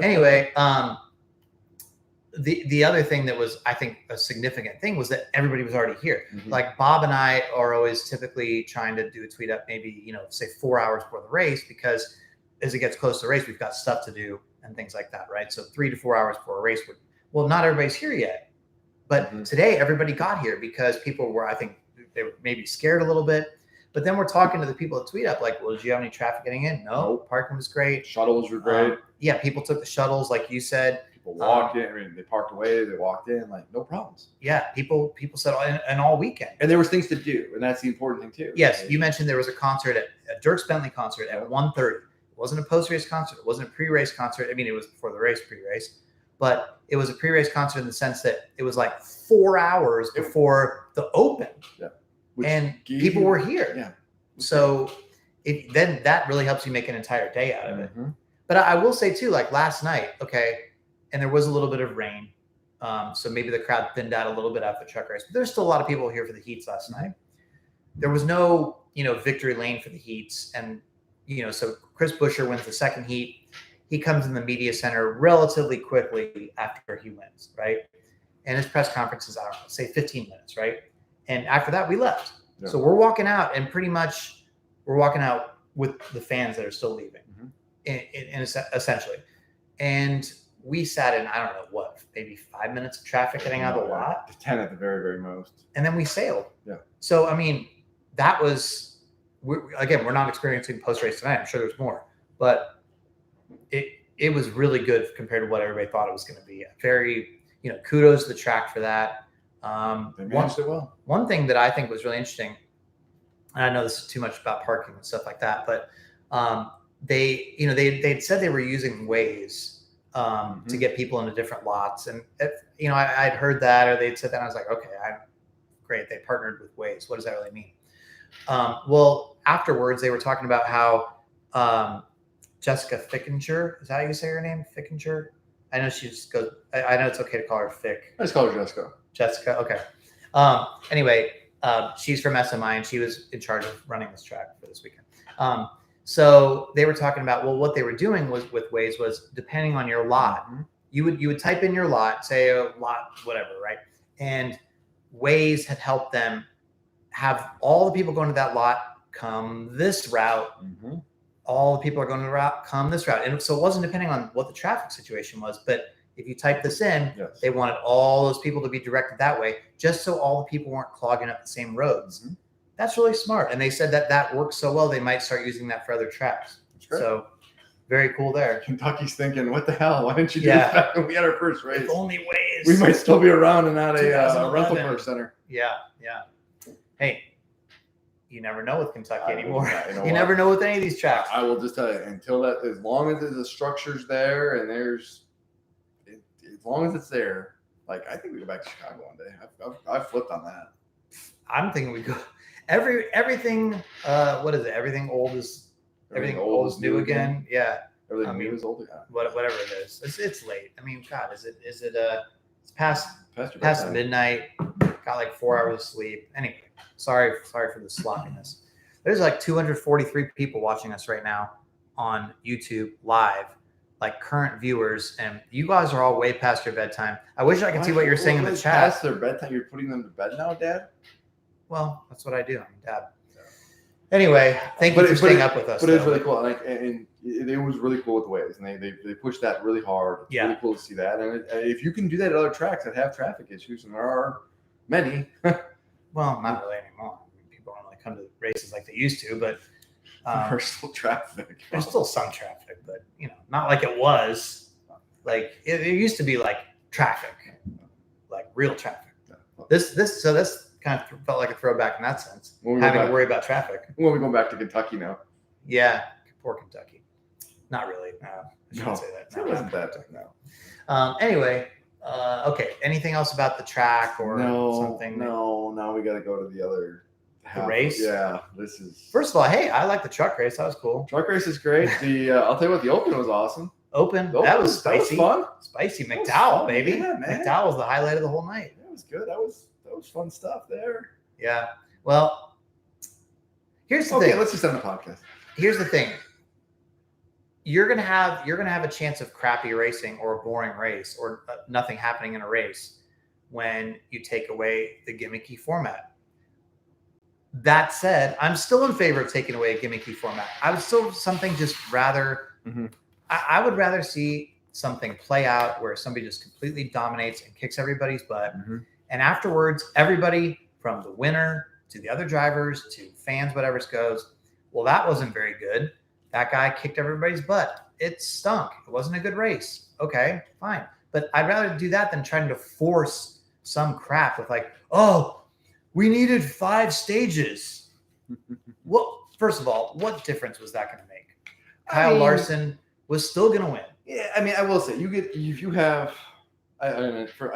Anyway, the other thing that was, I think, a significant thing was that everybody was already here. Mm-hmm. Like, Bob and I are always typically trying to do a tweet up maybe, say 4 hours before the race, because as it gets close to the race, we've got stuff to do and things like that, right? So 3 to 4 hours before a race well, not everybody's here yet. But today everybody got here because people were, I think, they were maybe scared a little bit. But then we're talking to the people at tweet up, like, well, did you have any traffic getting in? No, parking was great. Shuttles were great. Yeah, people took the shuttles, like you said. People walked in. I mean, they parked away. They walked in, like, no problems. Yeah, people said, and all weekend. And there was things to do, and that's the important thing too. Yes, you mentioned there was a concert a Dirk Bentley concert at 1:30. It wasn't a post-race concert. It wasn't a pre-race concert. I mean, it was before the race, pre-race, but it was a pre-race concert in the sense that it was like 4 hours before the Open. Yeah, and people were here. Yeah. So then that really helps you make an entire day out of it. Mm-hmm. But I will say too, like last night, okay, and there was a little bit of rain. So maybe the crowd thinned out a little bit after the truck race, but there's still a lot of people here for the heats last night. There was no, victory lane for the heats. And, so Chris Buescher wins the second heat. He comes in the media center relatively quickly after he wins, right? And his press conference is, I don't know, say 15 minutes, right? And after that, we left. Yeah. So we're walking out, and pretty much we're walking out with the fans that are still leaving, in essentially. And we sat in, I don't know what, maybe 5 minutes of traffic getting out of the lot. 10 at the very, very most. And then we sailed. Yeah. So, I mean, that was, we're not experiencing post-race tonight. I'm sure there's more. But it was really good compared to what everybody thought it was going to be. Very, kudos to the track for that. They managed it well. One thing that I think was really interesting, and I know this is too much about parking and stuff like that, but they'd said they were using Waze to get people into different lots. And, I'd heard that, or they'd said that, and I was like, okay, great. They partnered with Waze. What does that really mean? Well, afterwards, they were talking about how Jessica Fickinger, is that how you say her name? Fickinger? I know she just goes, I know it's okay to call her Fick. I just call her Jessica. Jessica, okay. Anyway, she's from SMI, and she was in charge of running this track for this weekend. So they were talking about, well, what they were doing was with Waze was, depending on your lot, you would type in your lot, say a lot, whatever, right? And Waze had helped them have all the people going to that lot come this route. All the people are going to the route, come this route. And so it wasn't depending on what the traffic situation was, but if you type this in, they wanted all those people to be directed that way, just so all the people weren't clogging up the same roads. That's really smart. And they said that works so well, they might start using that for other tracks. So very cool there. Kentucky's thinking, what the hell? Why didn't you do this back when we had our first race? If only Waze. We might still be around and not a rental car center. Yeah. Hey, you never know with Kentucky anymore. You never know with any of these tracks. I will just tell you, until that, as long as the structure's there and as long as it's there, like, I think we go back to Chicago one day. I've flipped on that. I'm thinking we go. everything. What is it? Everything old is new again. Yeah. Everything new is old again. Whatever it is. It's late. I mean, God, is it? It's past Bedtime. midnight. Got like 4 hours of sleep. Anyway, sorry for the sloppiness. There's like 243 people watching us right now on YouTube live, like current viewers, and you guys are all way past your bedtime. I wish I could see what you're saying in the chat. Past their bedtime? You're putting them to bed now, Dad? Well, that's what I do. I'm Dad. Anyway, thank you for staying up with us. But it's really cool, and it was really cool with the waves, and they pushed that really hard. It's really cool to see that, and if you can do that at other tracks that have traffic issues, and there are many. Well, not really anymore. I mean, people don't really come to races like they used to, but there's still traffic. There's still some traffic, but not like it was. Like it used to be like traffic, like real traffic. This kind of felt like a throwback in that sense, having to worry about traffic. Well, we're going back to Kentucky now. Yeah, poor Kentucky. Not really. I shouldn't say that. No, it wasn't that. No. Anyway, okay. Anything else about the track or something? No. Now we got to go to the other race. Yeah, this is. First of all, hey, I like the truck race. That was cool. Truck race is great. I'll tell you what, the Open was awesome. That was spicy. That was fun. Spicy McDowell, baby. Yeah, man. McDowell was the highlight of the whole night. That was good. That was fun stuff there. Yeah. Well, here's the thing. Okay, let's just end the podcast. Here's the thing. You're gonna have a chance of crappy racing or a boring race or nothing happening in a race when you take away the gimmicky format. That said, I'm still in favor of taking away a gimmicky format. I would still something just rather. Mm-hmm. I would rather see something play out where somebody just completely dominates and kicks everybody's butt. Mm-hmm. And afterwards, everybody from the winner to the other drivers to fans, whatever goes, well, that wasn't very good. That guy kicked everybody's butt. It stunk. It wasn't a good race. Okay, fine. But I'd rather do that than trying to force some crap with like, oh, we needed 5 stages. Well, first of all, what difference was that going to make? Kyle Larson was still going to win. Yeah, I mean, I will say, I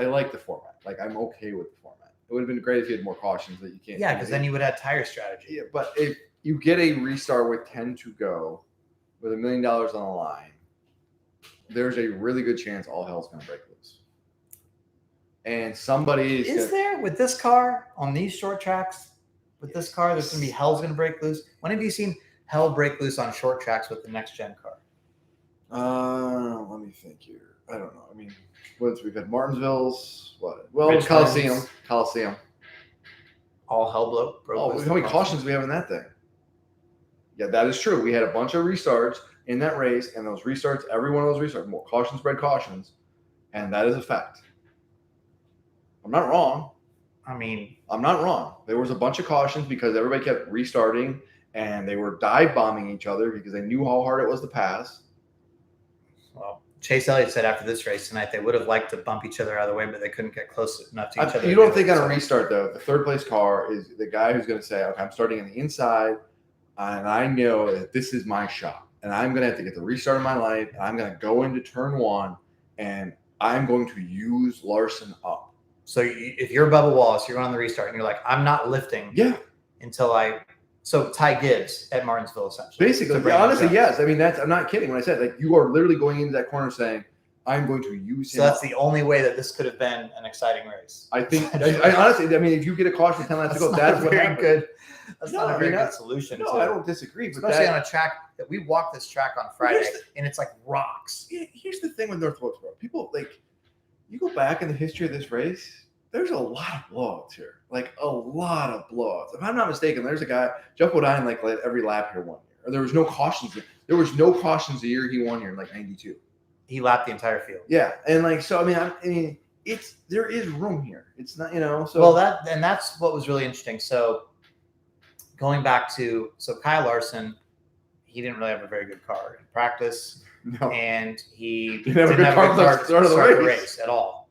like the format. Like, I'm okay with the format. It would have been great if you had more cautions that you can't. Yeah, because then you would have tire strategy. Yeah, but if you get a restart with 10 to go, with $1 million on the line, there's a really good chance all hell's going to break loose. And somebody is there with this car on these short tracks? With this car, there's going to be hell's going to break loose. When have you seen hell break loose on short tracks with the next gen car? Let me think here. I don't know. I mean, we've had Martinsville's, what? Well, Richmond's. Coliseum. All hell broke loose. How many cautions do we have in that thing? Yeah, that is true. We had a bunch of restarts in that race, and those restarts, every one of those restarts, more cautions bred cautions, and that is a fact. I'm not wrong. I mean, I'm not wrong. There was a bunch of cautions because everybody kept restarting, and they were dive bombing each other because they knew how hard it was to pass. Well, Chase Elliott said after this race tonight they would have liked to bump each other out of the way, but they couldn't get close enough to each other. You don't think on a restart, though, the third place car is the guy who's going to say, okay, I'm starting on the inside, and I know that this is my shot, and I'm going to have to get the restart of my life, and I'm going to go into turn 1, and I'm going to use Larson up. So if you're Bubba Wallace, you're on the restart, and you're like, I'm not lifting until So Ty Gibbs at Martinsville, essentially. Basically, honestly, yes. I mean, I'm not kidding when I said, like, you are literally going into that corner saying, I'm going to use him. So that's the only way that this could have been an exciting race. I think, I honestly, I mean, if you get a caution 10 laps to go, that's what happens. Good. That's not a very good solution. No, I don't disagree. Especially on a track that we walked this track on Friday, and it's like rocks. Here's the thing with North Wilkesboro. People, like, you go back in the history of this race, there's a lot of blowouts here. Like, a lot of blowouts. If I'm not mistaken, there's a guy, Jeff Woodine, like, led every lap here one year. Or there was no cautions. There was no cautions the year he won here in, like, 92. He lapped the entire field. Yeah. And, like, so, I mean, there is room here. It's not, so. Well, that's what was really interesting. So, going back to, Kyle Larson, he didn't really have a very good car in practice. No. And he didn't have a good car to start the race at all.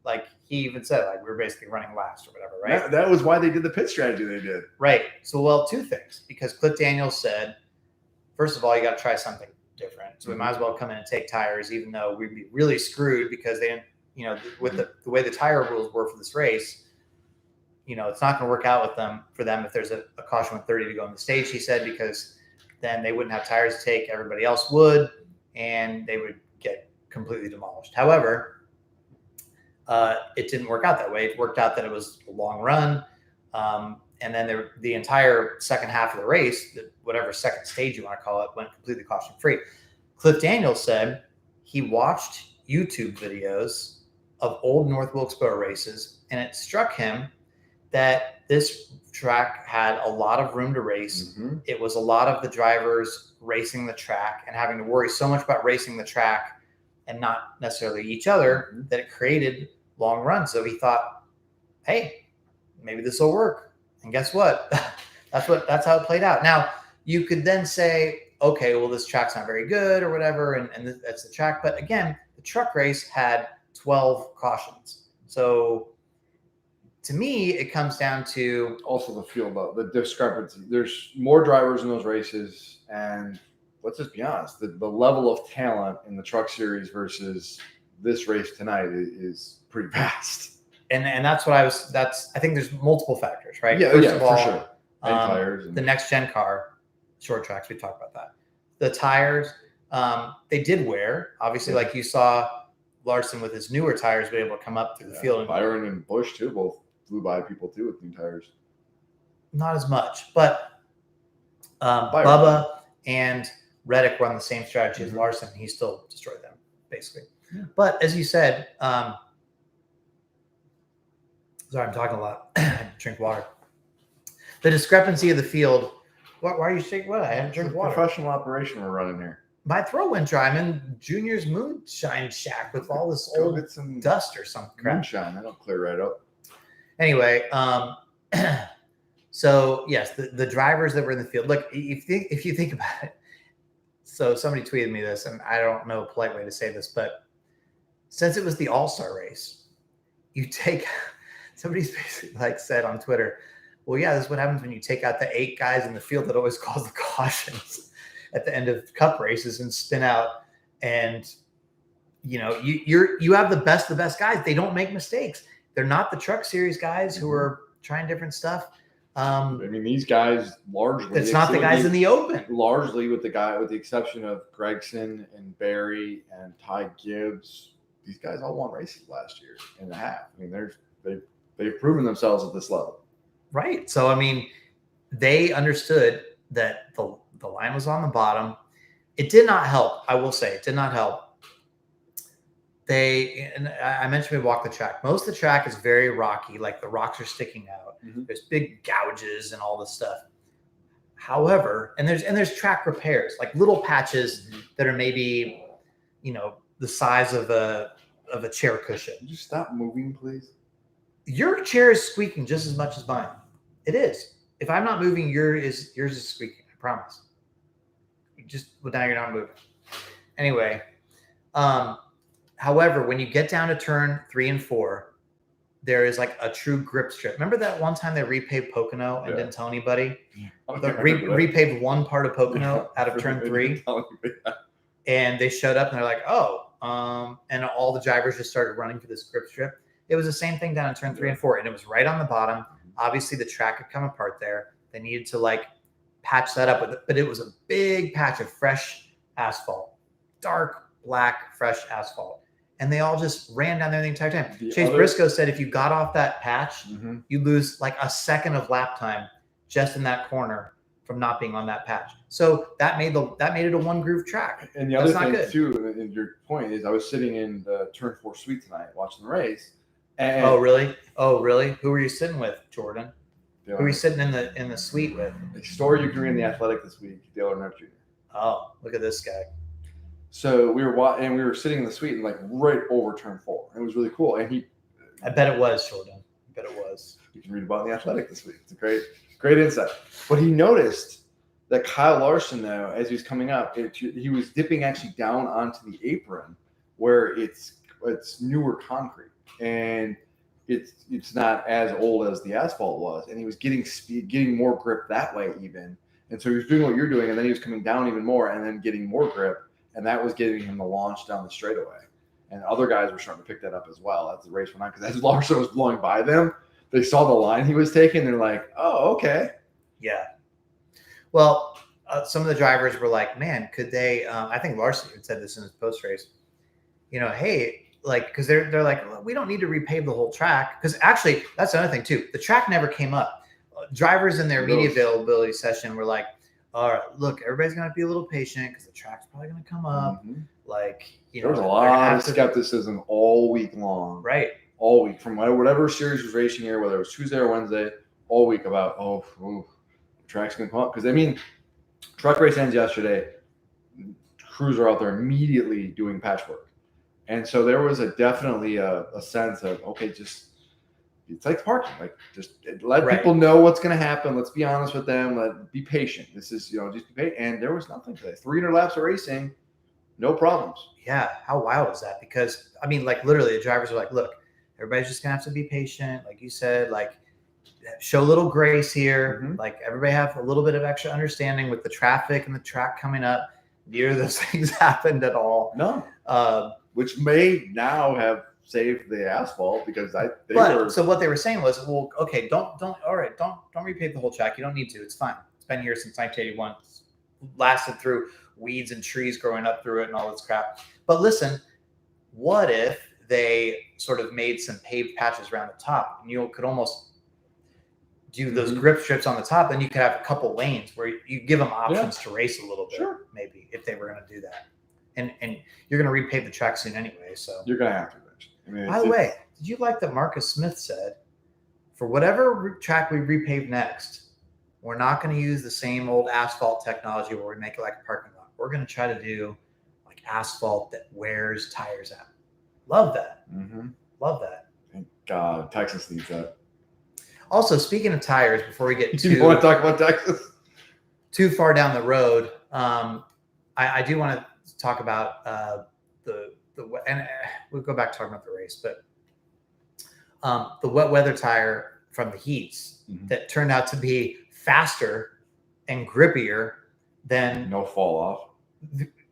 Like, he even said, like, we were basically running last or whatever, right? That was why they did the pit strategy they did. Right. So, well, 2 things. Because Cliff Daniels said, first of all, you got to try something different. So we might as well come in and take tires, even though we'd be really screwed because they didn't, with the way the tire rules were for this race, it's not going to work out for them if there's a caution with 30 to go on the stage, he said, because then they wouldn't have tires to take, everybody else would, and they would get completely demolished. However, it didn't work out that way. It worked out that it was a long run. And then the entire second half of the race, whatever second stage you want to call it, went completely caution free. Cliff Daniels said he watched YouTube videos of old North Wilkesboro races, and it struck him that this track had a lot of room to race. Mm-hmm. It was a lot of the drivers racing the track and having to worry so much about racing the track and not necessarily each other, Mm-hmm. that it created long runs. So he thought, hey, maybe this will work. And guess what? That's how it played out. Now, you could then say, okay, well, this track's not very good or whatever, and that's the track. But again, the truck race had 12 cautions. So to me, it comes down to also the field, though, the discrepancy. There's more drivers in those races, and let's just be honest, the level of talent in the truck series versus this race tonight is pretty vast. And that's what I think there's multiple factors, right? Yeah, First of all, for sure. And tires. And the next gen car, short tracks, we talked about that. The tires, they did wear. Obviously, like you saw Larson with his newer tires be able to come up through the field. Byron and Bush, too, both flew by people, too, with new tires. Not as much, but Bubba and Reddick run the same strategy as Larson. He still destroyed them, basically. Yeah. But as you said, sorry, I'm talking a lot. I drink water. The discrepancy of the field. Why are you shaking? What? I haven't drink water. Professional operation we're running here. My throat went dry. I'm in Junior's moonshine shack with all this old dust or some crap. Moonshine. That'll clear right up. Anyway, so yes, the drivers that were in the field. Look, if you think about it. So somebody tweeted me this, and I don't know a polite way to say this, but since it was the All-Star race, you take. Somebody's basically said on Twitter, well, yeah, this is what happens when you take out the 8 guys in the field that always cause the cautions at the end of cup races and spin out. And, you have the best guys. They don't make mistakes. They're not the truck series guys who are trying different stuff. These guys largely. It's not the guys in the open. Largely with the exception of Gregson and Barry and Ty Gibbs. These guys all won races last year and a half. They've proven themselves at this level. Right. So, they understood that the line was on the bottom. It did not help. I will say it did not help. And I mentioned we walked the track. Most of the track is very rocky. Like the rocks are sticking out. Mm-hmm. There's big gouges and all this stuff. However, and there's track repairs, like little patches that are maybe, the size of a chair cushion. Could you stop moving, please? Your chair is squeaking just as much as mine. It is. If I'm not moving, yours is squeaking. I promise. Now you're not moving. Anyway, however, when you get down to turn 3 and 4, there is a true grip strip. Remember that one time they repaved Pocono and didn't tell anybody? Yeah. Repaved one part of Pocono out of turn 3, and they showed up and they're like, oh, and all the drivers just started running for this grip strip. It was the same thing down in turn 3 and 4, and it was right on the bottom. Obviously, the track had come apart there. They needed to patch that up with it, but it was a big patch of fresh asphalt, dark black fresh asphalt, and they all just ran down there the entire time. Chase Briscoe said if you got off that patch, you lose a second of lap time just in that corner from not being on that patch. So that made it a one groove track. And the other thing too, and your point is, I was sitting in the turn 4 suite tonight watching the race. And oh really? Who were you sitting with, Jordan? Who were you sitting in the suite with? A story you can read in the Athletic this week, Dale Earnhardt Jr. Oh, look at this guy. So we were sitting in the suite and right over turn 4. It was really cool. And I bet it was, Jordan. I bet it was. You can read about in the Athletic this week. It's a great insight. But he noticed that Kyle Larson, though, as he was coming up, he was dipping actually down onto the apron where it's newer concrete. And it's not as old as the asphalt was, and he was getting speed, getting more grip that way even. And so he was doing what you're doing, and then he was coming down even more, and then getting more grip, and that was getting him the launch down the straightaway. And other guys were starting to pick that up as well as the race went on, because as Larson was blowing by them, they saw the line he was taking. They're like, oh, okay. Yeah. Well, some of the drivers were like, man, could they? I think Larson even said this in his post race. Hey, like, because they're like, well, we don't need to repave the whole track. Because actually, that's another thing too. The track never came up. Drivers in their media availability session were like, all right, look, everybody's gonna be a little patient because the track's probably gonna come up. Mm-hmm. Like, there was a lot of skepticism all week long. Right. All week from whatever series was racing here, whether it was Tuesday or Wednesday, all week about the track's gonna come up. Because I mean, truck race ends yesterday. Crews are out there immediately doing patchwork, and so there was definitely a sense of it's like parking, like just let people know what's going to happen. Let's be honest with them. Be patient. This is just be patient. And there was nothing today. 300 laps of racing, no problems. Yeah, how wild is that? Because I mean, like literally, the drivers are like, look, everybody's just gonna have to be patient, like you said, like show a little grace here. Mm-hmm. Like everybody have a little bit of extra understanding with the traffic and the track coming up. Neither of those things happened at all. No, which may now have saved the asphalt because So what they were saying was, well, okay, don't repave the whole track. You don't need to. It's fine. It's been here since 1981. It's lasted through weeds and trees growing up through it and all this crap. But listen, what if they sort of made some paved patches around the top, and you could almost do those grip strips on the top, then you could have a couple lanes where you give them options to race a little bit, maybe, if they were going to do that. And you're going to repave the track soon anyway, so you're going to have to. I mean, by the way, did you like that Marcus Smith said, for whatever track we repave next, we're not going to use the same old asphalt technology where we make it like a parking lot. We're going to try to do like asphalt that wears tires out. Love that. Mm-hmm. Love that. Thank God, Texas needs that. Also, speaking of tires, before we get you want to talk about Texas? Too far down the road, I do want to talk about and we'll go back to talking about the race, but the wet weather tire from the heats that turned out to be faster and grippier than no fall off.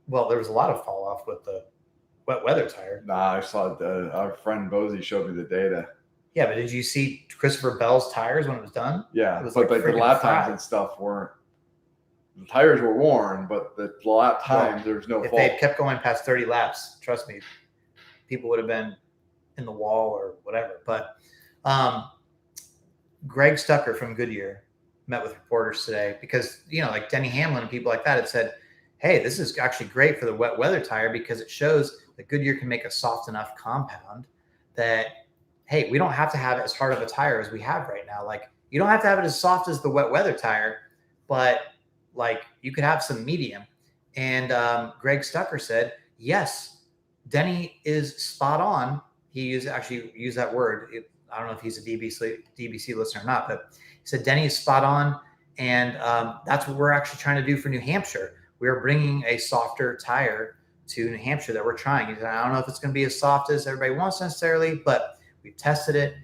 Well, there was a lot of fall off with the wet weather tire. Nah, I saw our friend Bozy showed me the data. Yeah, but did you see Christopher Bell's tires when it was done? Yeah, it was but like the lap times and stuff weren't. The tires were worn, but the lap times there was no if fault. If they had kept going past 30 laps, trust me, people would have been in the wall or whatever. But Greg Stucker from Goodyear met with reporters today because, like Denny Hamlin and people like that had said, hey, this is actually great for the wet weather tire because it shows that Goodyear can make a soft enough compound that, hey, we don't have to have as hard of a tire as we have right now. Like, you don't have to have it as soft as the wet weather tire, but like you could have some medium. And Greg Stucker said, yes, Denny is spot on. He used that word. I don't know if he's a DBC listener or not, but he said Denny is spot on. And that's what we're actually trying to do for New Hampshire. We're bringing a softer tire to New Hampshire that we're trying. He said, I don't know if it's going to be as soft as everybody wants necessarily, but we've tested it.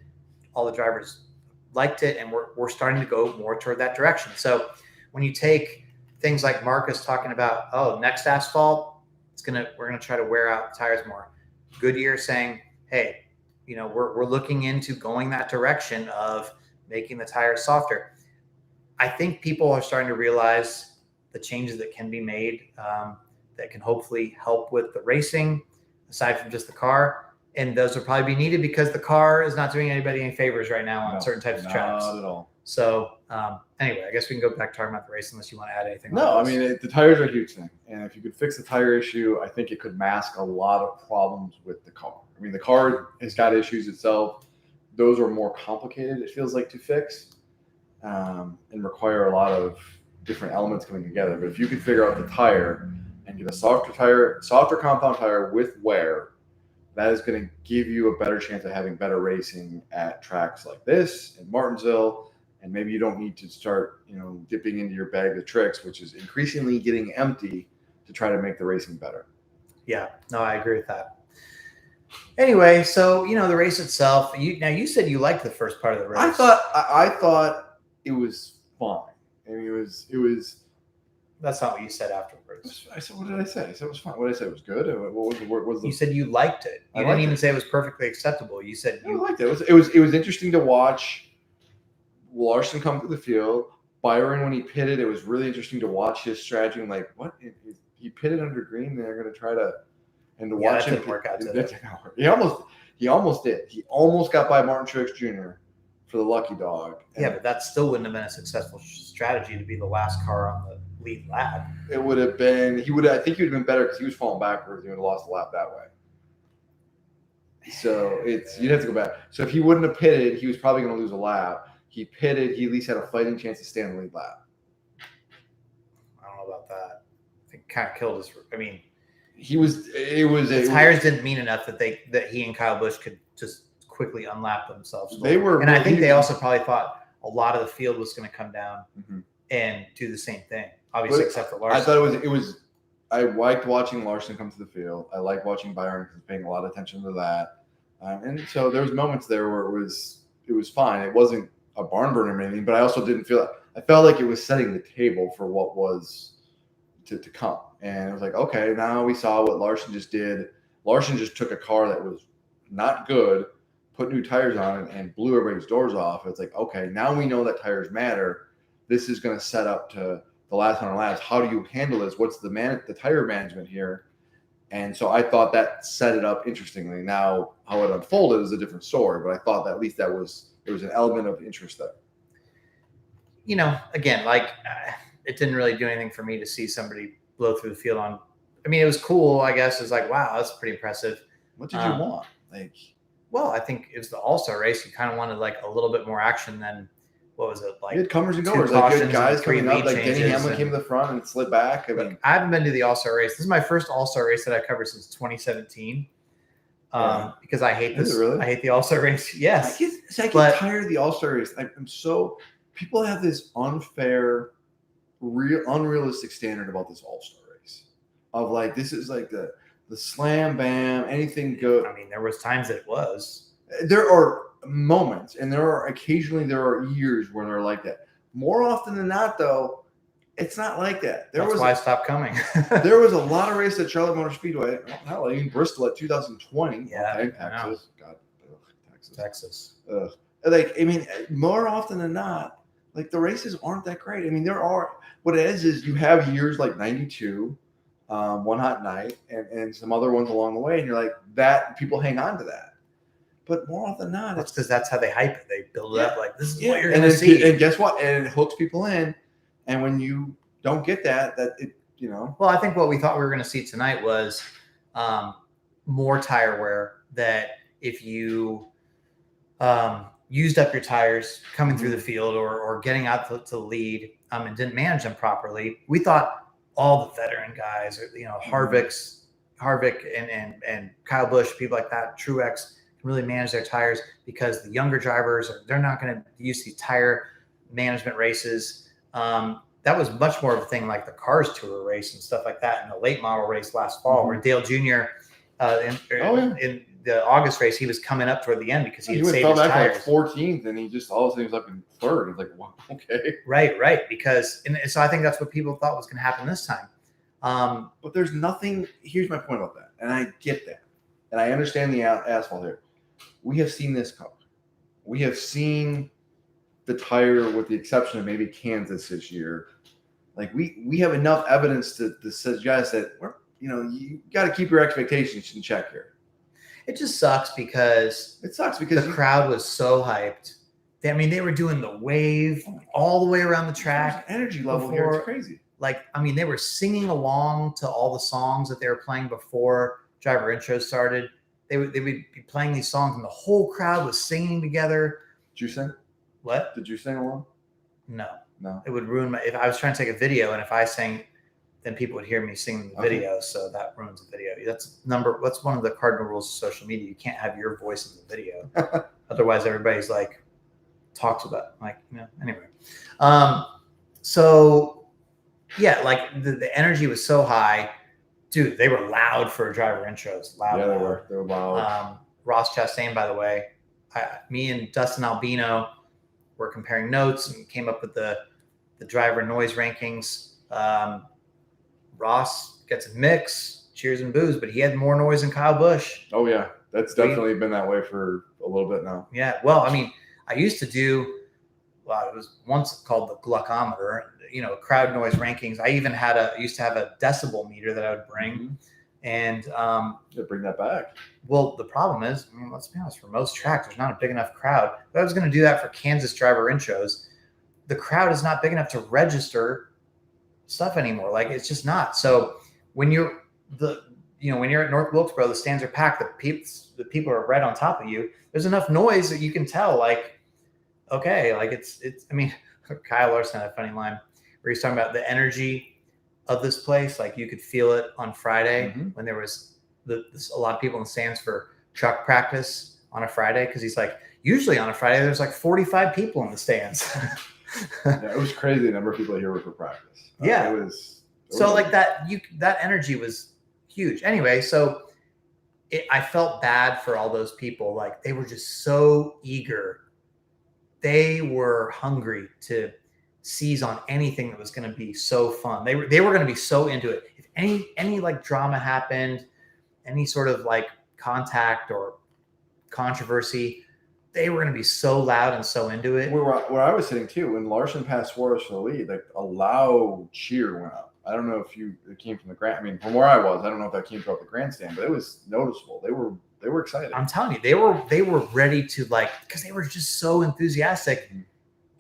All the drivers liked it, and we're starting to go more toward that direction. So when you take things like Marcus talking about, next asphalt, we're gonna try to wear out the tires more. Goodyear saying, hey, we're looking into going that direction of making the tires softer. I think people are starting to realize the changes that can be made that can hopefully help with the racing, aside from just the car. And those will probably be needed because the car is not doing anybody any favors right now on certain types of tracks. Not at all. So anyway, I guess we can go back to talking about the race unless you want to add anything. No, I mean, the tires are a huge thing. And if you could fix the tire issue, I think it could mask a lot of problems with the car. I mean, the car has got issues itself. Those are more complicated, it feels like, to fix and require a lot of different elements coming together. But if you could figure out the tire and get a softer compound tire with wear, that is going to give you a better chance of having better racing at tracks like this in Martinsville. And maybe you don't need to start, dipping into your bag of tricks, which is increasingly getting empty, to try to make the racing better. Yeah, no, I agree with that. Anyway, so, the race itself, you said you liked the first part of the race. I thought it was fine. I mean, it was That's not what you said afterwards. I said, what did I say? I said it was fine. What did I say? It was good. What was the word? You said you liked it. You didn't even say it was perfectly acceptable. You said you liked it. It was interesting to watch Larson come through the field. Byron, when he pitted, it was really interesting to watch his strategy. I'm like, what? He pitted under green, and they're going to try to watch him. Didn't work out today. He almost did. He almost got by Martin Truex Jr. for the lucky dog. Yeah, but that still wouldn't have been a successful strategy to be the last car on the lead lap. It would have been. I think he would have been better because he was falling backwards. He would have lost the lap that way. So you'd have to go back. So if he wouldn't have pitted, he was probably going to lose a lap. He pitted. He at least had a fighting chance to stay on the lead lap. I don't know about that. I think kind of killed his. I mean, the tires didn't mean enough that he and Kyle Busch could just quickly unlap themselves. They were, and I think they also probably thought a lot of the field was going to come down and do the same thing. Obviously, except for Larson. I thought it was. I liked watching Larson come to the field. I liked watching Byron because paying a lot of attention to that. And so there was moments there where it was fine. It wasn't a barn burner or anything, but I also didn't feel. I felt like it was setting the table for what was to come. And it was like, okay, now we saw what Larson just did. Larson just took a car that was not good, put new tires on, and blew everybody's doors off. It's like, okay, now we know that tires matter. This is going to set up to the last 100 laps. How do you handle this? What's the tire management here? And so I thought that set it up interestingly. Now, how it unfolded is a different story, but I thought that at least there was an element of interest there. You know, again, it didn't really do anything for me to see somebody blow through the field on. I mean, it was cool, I guess. It's like, wow, that's pretty impressive. What did you want? Well, I think it was the All-Star race. You kind of wanted a little bit more action than what was it like? You had comers and goers, good guys coming up. Denny Hamlin came to the front and slid back. I haven't been to the All-Star race. This is my first All-Star race that I've covered since 2017. Because I hate this. Really? I hate the All-Star race. Yes. I get tired of the All-Star race. People have this unfair, unrealistic standard about this All-Star race of this is the slam bam, anything go. I mean, there was times that it was. There are moments, and there are years where they're like that. More often than not, though, it's not like that. That's why I stopped coming. There was a lot of races at Charlotte Motor Speedway. Hell, even Bristol at 2020. Yeah, okay, Texas. God, Texas. More often than not, the races aren't that great. I mean, there are. What it is you have years like 92, One Hot Night, and some other ones along the way, and you're like that. People hang on to that. But more often than not, that's because that's how they hype it. They build it up this is what you're going to see. And guess what? And it hooks people in. And when you don't get that. Well, I think what we thought we were going to see tonight was more tire wear. That if you used up your tires coming through the field or getting out to the lead and didn't manage them properly, we thought all the veteran guys, Harvick and Kyle Busch, people like that, Truex, really manage their tires because the younger drivers they're not going to use these tire management races. That was much more of a thing like the Cars Tour race and stuff like that in the late model race last fall, where Dale Jr. In the August race, he was coming up toward the end because he had saved his tires. 14th, and he just all of a sudden was up in third. It's like, wow, okay, right. Because so I think that's what people thought was going to happen this time. But there's nothing. Here's my point about that, and I get that, and I understand the asphalt here. We have seen this color. We have seen the tire, with the exception of maybe Kansas this year. We have enough evidence to suggest that you got to keep your expectations in check here. It just sucks because the crowd was so hyped. They were doing the wave all the way around the track. Energy level here is crazy. They were singing along to all the songs that they were playing before driver intros started. They would be playing these songs, and the whole crowd was singing together. Did you sing? What? Did you sing along? No. No. It would ruin if I was trying to take a video, and if I sang, then people would hear me singing the video. So that ruins the video. That's one of the cardinal rules of social media. You can't have your voice in the video. Otherwise, everybody's talks about anyway. So yeah, the energy was so high. Dude, they were loud for driver intros. Loud. Yeah, they were loud. Ross Chastain, by the way, me and Dustin Albino were comparing notes and came up with the driver noise rankings. Ross gets a mix, cheers and boos, but he had more noise than Kyle Busch. Oh yeah, that's definitely been that way for a little bit now. Yeah, well, I mean, I used to do. Well, it was once called the glucometer, crowd noise rankings. I even used to have a decibel meter that I would bring. And bring that back. Well, the problem is, I mean, let's be honest, for most tracks, there's not a big enough crowd. But I was going to do that for Kansas driver intros. The crowd is not big enough to register stuff anymore. Like, it's just not. So when you're when you're at North Wilkesboro, the stands are packed. The people are right on top of you. There's enough noise that you can tell, like, okay, like it's. I mean, Kyle Larson had a funny line where he's talking about the energy of this place. Like, you could feel it on Friday when there was a lot of people in the stands for truck practice on a Friday. Cause he's like, usually on a Friday, there's like 45 people in the stands. Yeah, it was crazy. The number of people here were for practice. Yeah. It was like that energy was huge. Anyway. So I felt bad for all those people. Like, they were just so eager. They were hungry to seize on anything that was going to be so fun. They were going to be so into it. If any like drama happened, any sort of like contact or controversy, they were going to be so loud and so into it. Where I was sitting too, when Larson passed Suarez for the lead, like a loud cheer went up. I don't know if it came from the grand. I mean, from where I was, I don't know if that came throughout the grandstand, but it was noticeable. They were excited. I'm telling you, they were ready to, like, because they were just so enthusiastic,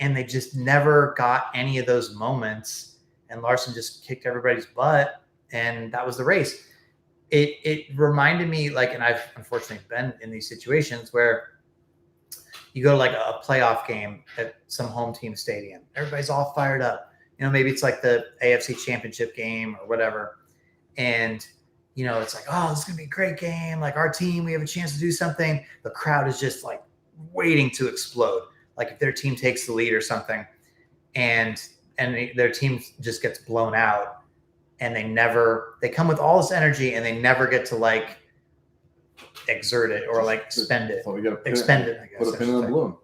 and they just never got any of those moments. And Larson just kicked everybody's butt, and that was the race. It reminded me, like, and I've unfortunately been in these situations where you go to like a playoff game at some home team stadium. Everybody's all fired up. Maybe it's like the AFC Championship game or whatever. And, it's like, oh, this is going to be a great game. Like, our team, we have a chance to do something. The crowd is just like waiting to explode. Like, if their team takes the lead or something and their team just gets blown out, and they come with all this energy and they never get to like exert it or like spend it. So we got to expend it, I guess. Put a pin in the balloon.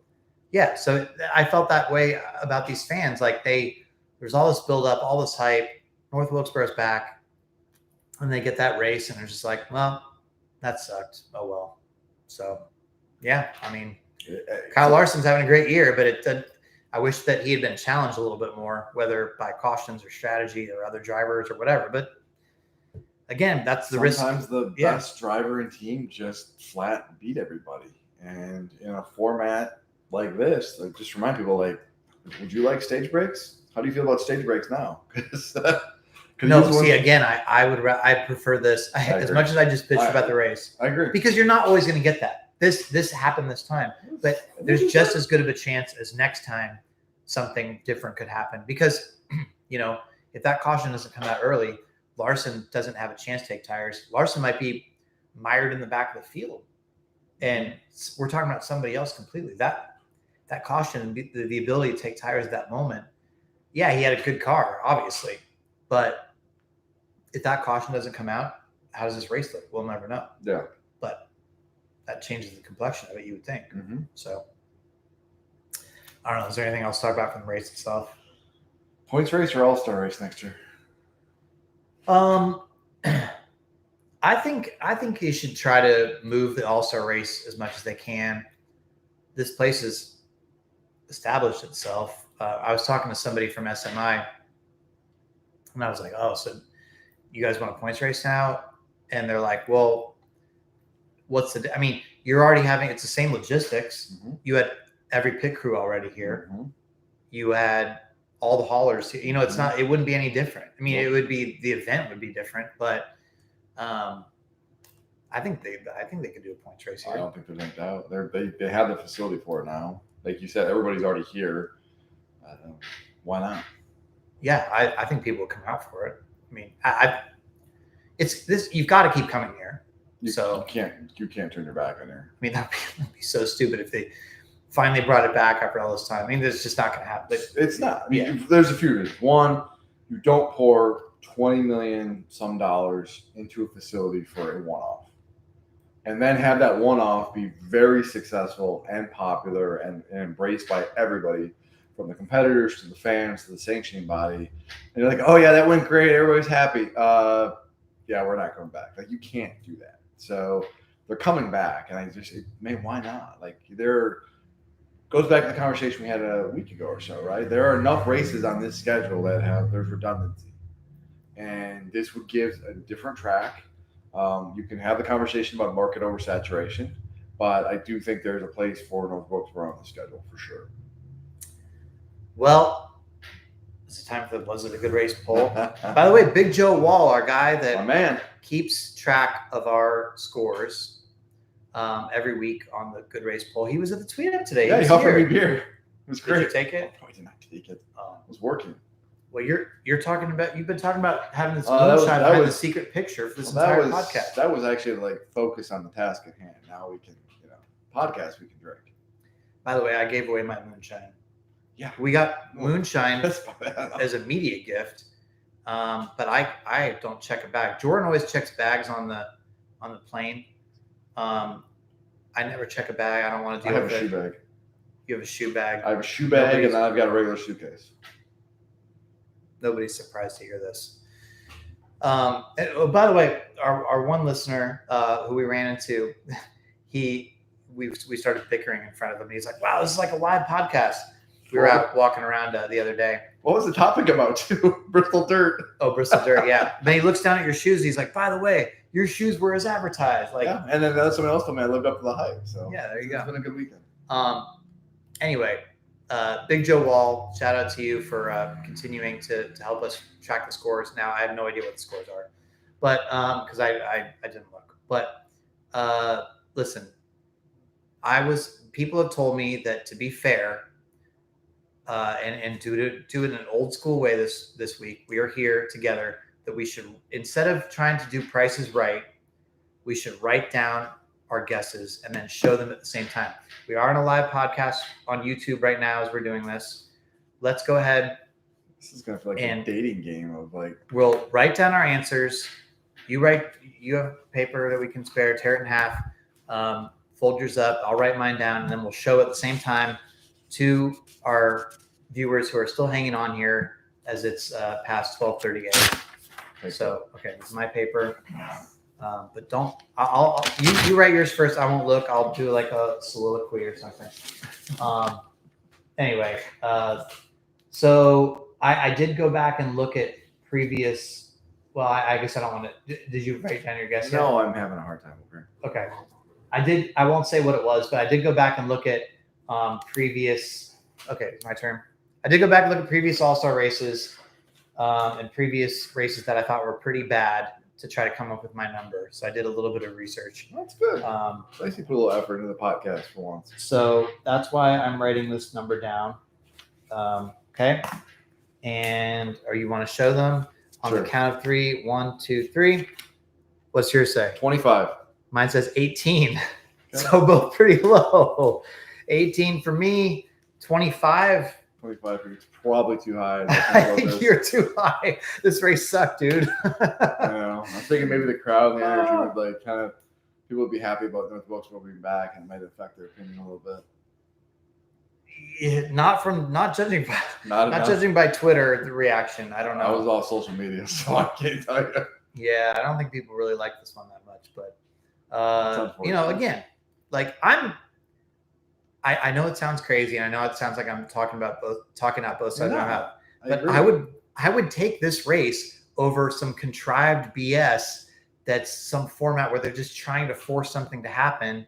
Yeah. So I felt that way about these fans. Like, there's all this build up, all this hype. North Wilkesboro's back, and they get that race, and they're just like, well, that sucked. Oh well. So yeah, I mean, Kyle Larson's having a great year, but I wish that he had been challenged a little bit more, whether by cautions or strategy or other drivers or whatever. But again, that's the risk. Sometimes the best driver and team just flat beat everybody. And in a format like this, like, just remind people, like, would you like stage breaks? How do you feel about stage breaks now? No, see, again, I prefer this. As much as I just bitched about the race. I agree. Because you're not always going to get that. This happened this time. But there's just as good of a chance as next time something different could happen. Because, if that caution doesn't come out early, Larson doesn't have a chance to take tires. Larson might be mired in the back of the field. And we're talking about somebody else completely. That caution and the ability to take tires at that moment, yeah, he had a good car, obviously. But if that caution doesn't come out, how does this race look? We'll never know. Yeah. But that changes the complexion of it, you would think. Mm-hmm. So, I don't know. Is there anything else to talk about from the race itself? Points race or all-star race next year? I think you should try to move the all-star race as much as they can. This place has established itself. I was talking to somebody from SMI, and I was like, oh, so you guys want a points race now? And they're like, well, I mean, you're already it's the same logistics. Mm-hmm. You had every pit crew already here. Mm-hmm. You had all the haulers. It's not, it wouldn't be any different. I mean, it would be, the event would be different, but I think they could do a points race here. I don't think there's any doubt. They have the facility for it now. Like you said, everybody's already here. Why not? Yeah, I think people will come out for it. I mean, it's this. You've got to keep coming here. You can't turn your back on there. I mean, that'd be so stupid if they finally brought it back after all this time. I mean, it's just not going to happen. It's not. I mean, there's a few reasons. One, you don't pour $20 million some dollars into a facility for a one-off, and then have that one-off be very successful and popular and embraced by everybody from the competitors to the fans to the sanctioning body, and you're like, oh yeah, that went great, everybody's happy. Yeah, we're not coming back. Like, you can't do that. So they're coming back, and why not? Like, goes back to the conversation we had a week ago or so, right? There are enough races on this schedule that there's redundancy, and this would give a different track. You can have the conversation about market oversaturation, but I do think there's a place for North Wilkesboro on the schedule for sure. Well, it's time for the Was It a Good Race poll. By the way, Big Joe Wall, our guy that keeps track of our scores every week on the Good Race poll. He was at the tweet up today. Yeah, he offered me beer. It was great. Did you take it? No, I did not take it. It was working. Well, you're talking about, you've been talking about having this moonshine behind the secret picture for this entire podcast. That was actually like focus on the task at hand. Now we can, podcast we can drink. By the way, I gave away my moonshine. Yeah, we got moonshine as a media gift, but I don't check a bag. Jordan always checks bags on the plane. I never check a bag. I don't want to deal with it. I have a shoe bag. You have a shoe bag. I have a shoe bag, and then I've got a regular suitcase. Nobody's surprised to hear this. By the way, our one listener who we ran into, we started bickering in front of him. He's like, "Wow, this is like a live podcast." We were out walking around the other day. What was the topic about too? Bristol dirt. Oh, Bristol dirt, yeah. Then he looks down at your shoes. He's like, "By the way, your shoes were as advertised." Like, yeah. And then someone else told me I lived up to the hype. So yeah, there you go. It's been a good weekend. Anyway, Big Joe Wall, shout out to you for continuing to help us track the scores. Now I have no idea what the scores are, but because I didn't look. But listen, people have told me that, to be fair, and do it in an old school way this week, we are here together, that we should, instead of trying to do prices right, we should write down our guesses and then show them at the same time. We are on a live podcast on YouTube right now as we're doing this. Let's go ahead. This is going to feel like a dating game of like. We'll write down our answers. You have paper that we can spare, tear it in half, fold yours up. I'll write mine down, and then we'll show at the same time to our viewers who are still hanging on here as it's past 12:38. Okay, so, okay, this is my paper. But don't, you write yours first. I won't look. I'll do like a soliloquy or something. Anyway, so I did go back and look at previous, well, I guess I don't want to, did you write down your guess? No, I'm having a hard time over here. Okay. I won't say what it was, but I did go back and look at previous, okay, it's my turn. I did go back and look at previous All-Star races and previous races that I thought were pretty bad, to try to come up with my number. So I did a little bit of research. That's good. Nice, you put a little effort into the podcast for once. So that's why I'm writing this number down. Okay. And you want to show them on the count of 3? 1, 2, 3. What's yours say? 25. Mine says 18. Okay. So both pretty low. 18 for me, 25. 25 is probably too high. I think you're too high. This race sucked, dude. I know. I'm thinking maybe the crowd and the energy would like kind of, people would be happy about North Wilkesboro being back, and it might affect their opinion a little bit. Yeah, not judging by Twitter, the reaction. I don't know. I was all social media, so I can't tell you. Yeah, I don't think people really like this one that much, but again, like I know it sounds crazy, and I know it sounds like I'm talking out both sides of my mouth. But I would take this race over some contrived BS that's some format where they're just trying to force something to happen.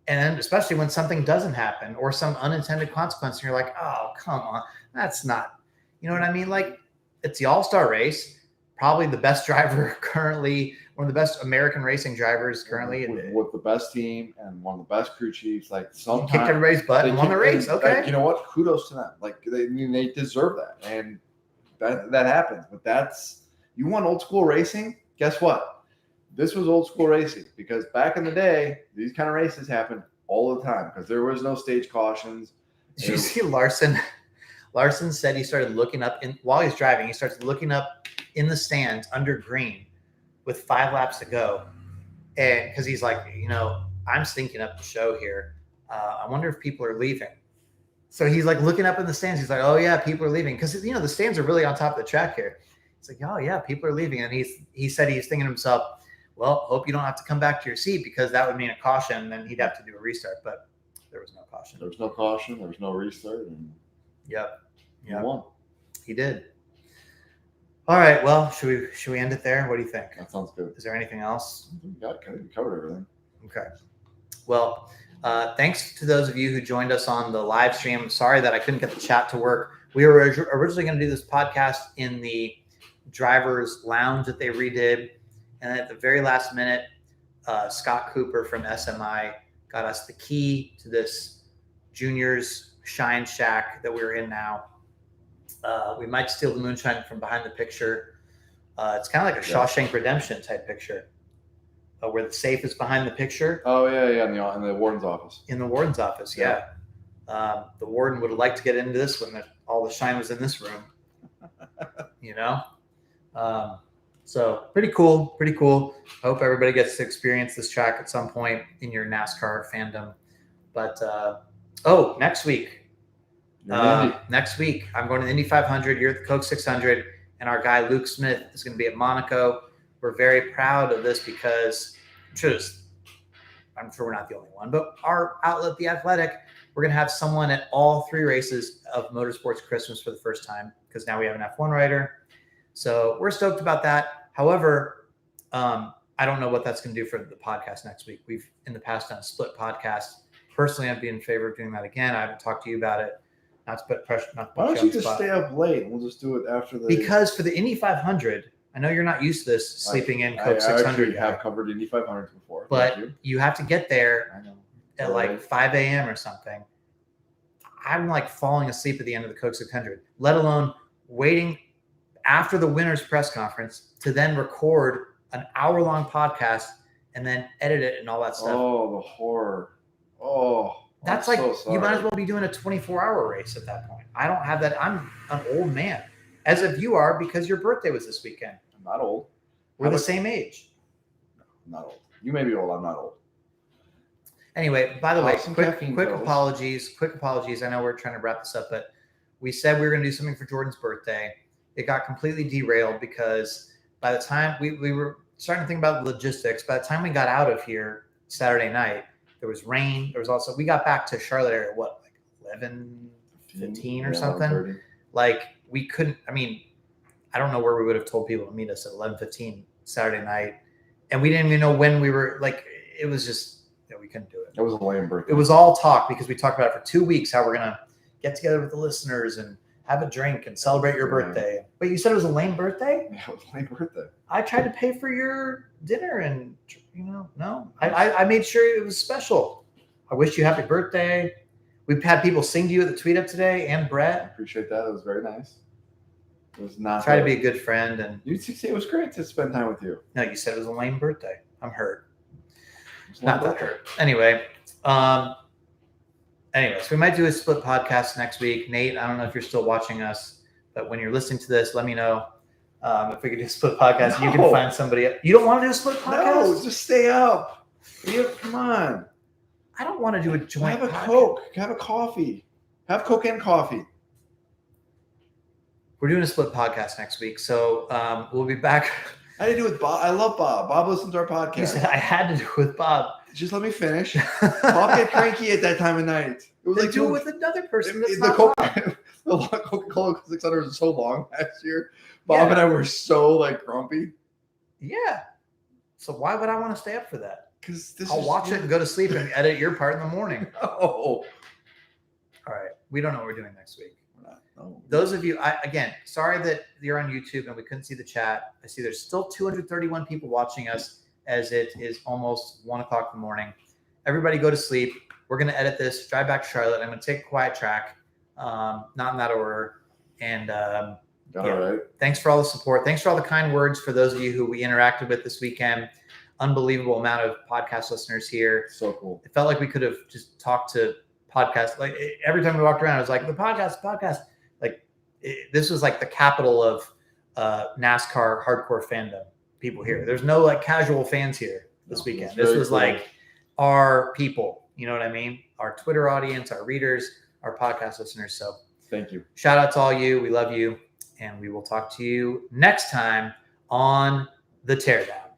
And then especially when something doesn't happen or some unintended consequence, and you're like, oh, come on. That's not, you know what I mean? Like, it's the All-Star race, probably the best driver currently, one of the best American racing drivers currently. With the best team and one of the best crew chiefs. Like, sometimes kicked everybody's butt and won the race. Okay. Like, you know what? Kudos to them. Like, they deserve that. And that happens. But you want old school racing? Guess what? This was old school racing, because back in the day, these kind of races happened all the time because there was no stage cautions. Did you see Larson? Larson said he started looking up while he's driving. He starts looking up in the stands under green with 5 laps to go, and because he's like, I'm stinking up the show here. I wonder if people are leaving. So he's like looking up in the stands. He's like, oh yeah, people are leaving. Because, the stands are really on top of the track here. He's like, oh yeah, people are leaving. And he said he's thinking to himself, well, hope you don't have to come back to your seat because that would mean a caution. And then he'd have to do a restart. But there was no caution. There was no caution. There was no restart. And Yep. he won. He did. All right. Well, should we end it there? What do you think? That sounds good. Is there anything else? We covered everything. Okay. Well, thanks to those of you who joined us on the live stream. Sorry that I couldn't get the chat to work. We were originally going to do this podcast in the driver's lounge that they redid. And at the very last minute, Scott Cooper from SMI got us the key to this juniors shine shack that we're in now. We might steal the moonshine from behind the picture. It's kind of like a Shawshank Redemption type picture. Where the safe is behind the picture. Oh yeah, in the warden's office. In the warden's office, yeah. The warden would have liked to get into this when all the shine was in this room. So pretty cool. I hope everybody gets to experience this track at some point in your NASCAR fandom. But next week. Next week, I'm going to the Indy 500. You're at the Coke 600, and our guy Luke Smith is going to be at Monaco. We're very proud of this because I'm sure we're not the only one, but our outlet, The Athletic, we're going to have someone at all 3 races of Motorsports Christmas for the first time because now we have an F1 writer. So we're stoked about that. However, I don't know what that's going to do for the podcast next week. We've in the past done a split podcast. Personally, I'd be in favor of doing that again. I haven't talked to you about it. Not to put pressure. Why don't you just stay up late and we'll just do it after Because for the Indy 500, I know you're not used to this sleeping in Coke 600. I have covered Indy 500 before. But you have to get there at like 5 a.m. or something. I'm like falling asleep at the end of the Coke 600, let alone waiting after the winner's press conference to then record an hour-long podcast and then edit it and all that stuff. Oh, the horror. Oh, that's like you might as well be doing a 24-hour race at that point. I don't have that. I'm an old man. As if you are, because your birthday was this weekend. I'm not old. We're the same age. No, I'm not old. You may be old. I'm not old. Anyway, by the way, quick apologies. Quick apologies. I know we're trying to wrap this up, but we said we were going to do something for Jordan's birthday. It got completely derailed because by the time we were starting to think about logistics, by the time we got out of here Saturday night, there was rain. There was also, we got back to Charlotte area, what, like 11:15 or something? 11:30. Like we couldn't, I don't know where we would have told people to meet us at 11:15 Saturday night. And we didn't even know when we were, like, it was just, we couldn't do it. It was a lame birthday. It was all talk because we talked about it for 2 weeks, how we're going to get together with the listeners and have a drink and celebrate your birthday. But you said it was a lame birthday? Yeah, it was a lame birthday. I tried to pay for your dinner and, no. I made sure it was special. I wish you happy birthday. We've had people sing to you at the tweet up today and I Brett. appreciate that. It was very nice. It was not. Try to be a good friend. And you say it was great to spend time with you. no, you said it was a lame birthday. I'm hurt. It Not that hurt. Anyway, so we might do a split podcast next week. Nate, I don't know if you're still watching us, but when you're listening to this, let me know if we could do a split podcast. No. You can find somebody. You don't want to do a split podcast? No, just stay up. Come on. I don't want to do a joint. Have a Coke. Have a coffee. Have Coke and coffee. We're doing a split podcast next week, so we'll be back. I had to do it with Bob. I love Bob. Bob listens to our podcast. You said I had to do it with Bob. Just let me finish. Bob get cranky at that time of night. It was then like do it with another person. The Coca-Cola 600 was so long last year. Bob and I were so like grumpy. Yeah. So why would I want to stay up for that? Because I'll watch it and go to sleep and edit your part in the morning. Oh. All right. We don't know what we're doing next week. No. Those of you, again, sorry that you're on YouTube and we couldn't see the chat. I see there's still 231 people watching us as it is almost 1 o'clock in the morning. Everybody go to sleep. We're going to edit this, drive back to Charlotte. I'm going to take a quiet track, not in that order. And all right. Thanks for all the support. Thanks for all the kind words for those of you who we interacted with this weekend. Unbelievable amount of podcast listeners here. So cool. It felt like we could have just talked to podcasts. Like every time we walked around, it was like the podcast. This was like the capital of NASCAR hardcore fandom. People here. There's no like casual fans here this weekend. This was cool. Like our people. You know what I mean? Our Twitter audience, our readers. our podcast listeners. So thank you. Shout out to all you. We love you. And we will talk to you next time on the Teardown.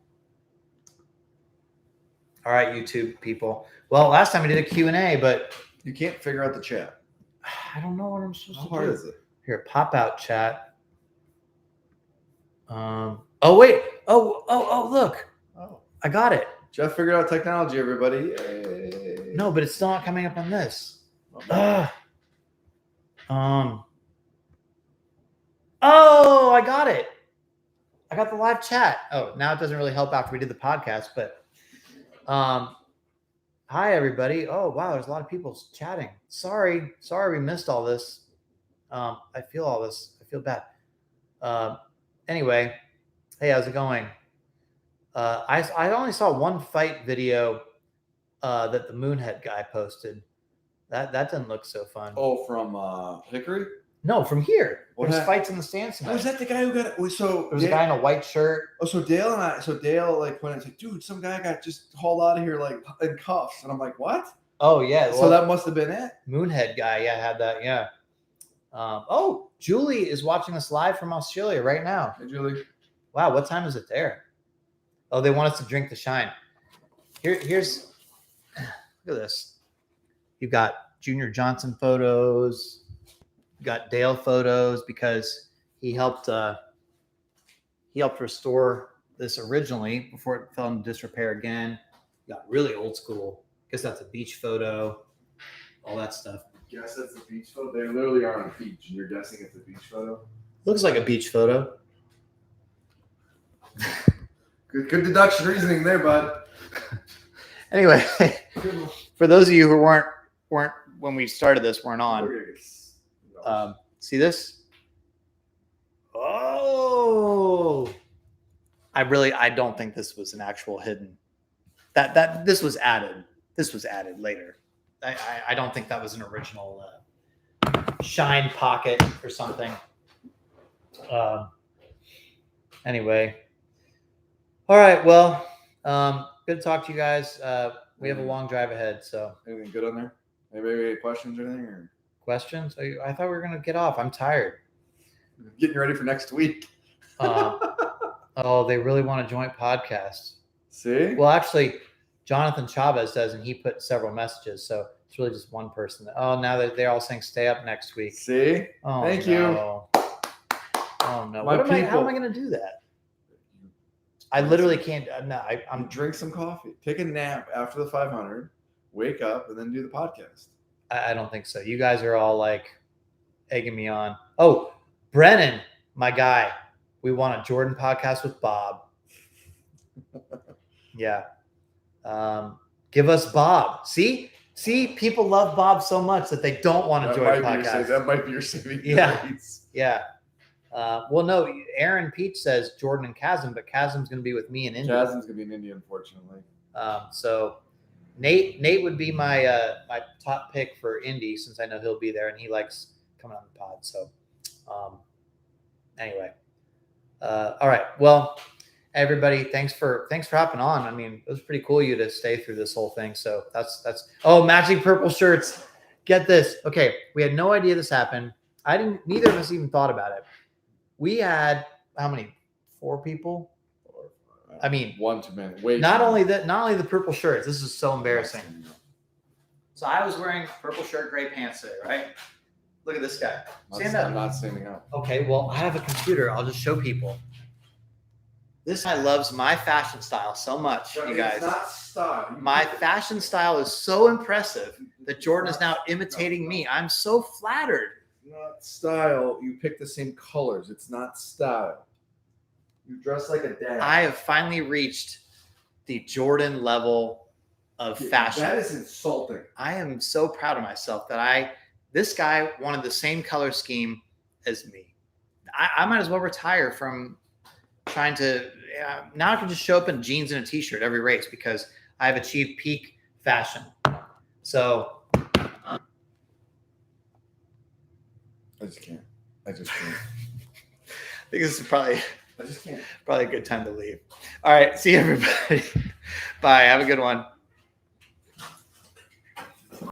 All right, YouTube people. Well, last time we did a Q&A, but you can't figure out the chat. I don't know what I'm supposed to do. How hard is it? Here, pop out chat. Oh, wait. Oh, look. Oh, I got it. Jeff figured out technology, everybody. Yay. No, but it's still not coming up on this. Oh, I got it. I got the live chat. Oh, now it doesn't really help after we did the podcast, but hi everybody. Oh, wow, there's a lot of people chatting. Sorry we missed all this. I feel all this. I feel bad. Anyway, hey, how's it going? I only saw one fight video that the Moonhead guy posted. That didn't look so fun. Oh, from Hickory? No, from here. What There's fights in the stands tonight. Was that the guy who got it? So there was a guy in a white shirt. Oh, so Dale and I. So Dale like went and said, "Dude, some guy got just hauled out of here like in cuffs," and I'm like, "What?" Oh yeah. So that must have been it. Moonhead guy, yeah, had that. Yeah. Oh, Julie is watching us live from Australia right now. Hey, Julie. Wow, what time is it there? Oh, they want us to drink the shine. Here's look at this. You've got Junior Johnson photos. You got Dale photos because he helped restore this originally before it fell into disrepair again. You got really old school. Guess that's a beach photo. All that stuff. Guess that's the beach photo. They literally are on a beach, and you're guessing it's a beach photo. Looks like a beach photo. Good deduction reasoning there, bud. Anyway, for those of you who weren't when we started this, weren't on. See this? Oh, I don't think this was an actual hidden. That this was added. This was added later. I don't think that was an original shine pocket or something. Anyway, all right. Well, good to talk to you guys. We have a long drive ahead. So anything good on there? Anybody any questions or anything? Or? Questions? I thought we were gonna get off. I'm tired. Getting ready for next week. Oh, they really want a joint podcast. See? Well, actually, Jonathan Chavez does, and he put several messages, so it's really just one person. Oh, now that they're all saying stay up next week. See? Oh, Thank no. you. Oh no! How am I going to do that? I literally can't. No, I'm drink some coffee, take a nap after the 500, wake up, and then do the podcast. I don't think so. You guys are all like egging me on. Oh, Brennan, my guy. We want a Jordan podcast with Bob. Yeah. Give us Bob. See, people love Bob so much that they don't want a Jordan podcast. That might be your saving grace. Yeah. Well, no, Aaron Peach says Jordan and Chasm, but Chasm's going to be with me in Indy. Chasm's going to be in Indy, unfortunately. So Nate would be my my top pick for Indy since I know he'll be there and he likes coming on the pod. So anyway, all right. Well, everybody, thanks for hopping on. I mean, it was pretty cool of you to stay through this whole thing. So that's matching purple shirts. Get this. Okay, we had no idea this happened. Neither of us even thought about it. We had how many? 4 people. I mean, one too many. Wait. Not only the purple shirts. This is so embarrassing. So I was wearing purple shirt, gray pants today, right? Look at this guy. Stand up. I'm not standing up. Okay, well, I have a computer. I'll just show people. This guy loves my fashion style so much, you guys. It's not style. My fashion style is so impressive that Jordan is now imitating me. I'm so flattered. Not style. You pick the same colors. It's not style. You dress like a dad. I have finally reached the Jordan level of fashion. That is insulting. I am so proud of myself that this guy wanted the same color scheme as me. I might as well retire from trying to. Now I can just show up in jeans and a t-shirt every race because I have achieved peak fashion. So I just can't. I think this is probably I just can't. Probably a good time to leave. All right. See you, everybody. Bye. Have a good one.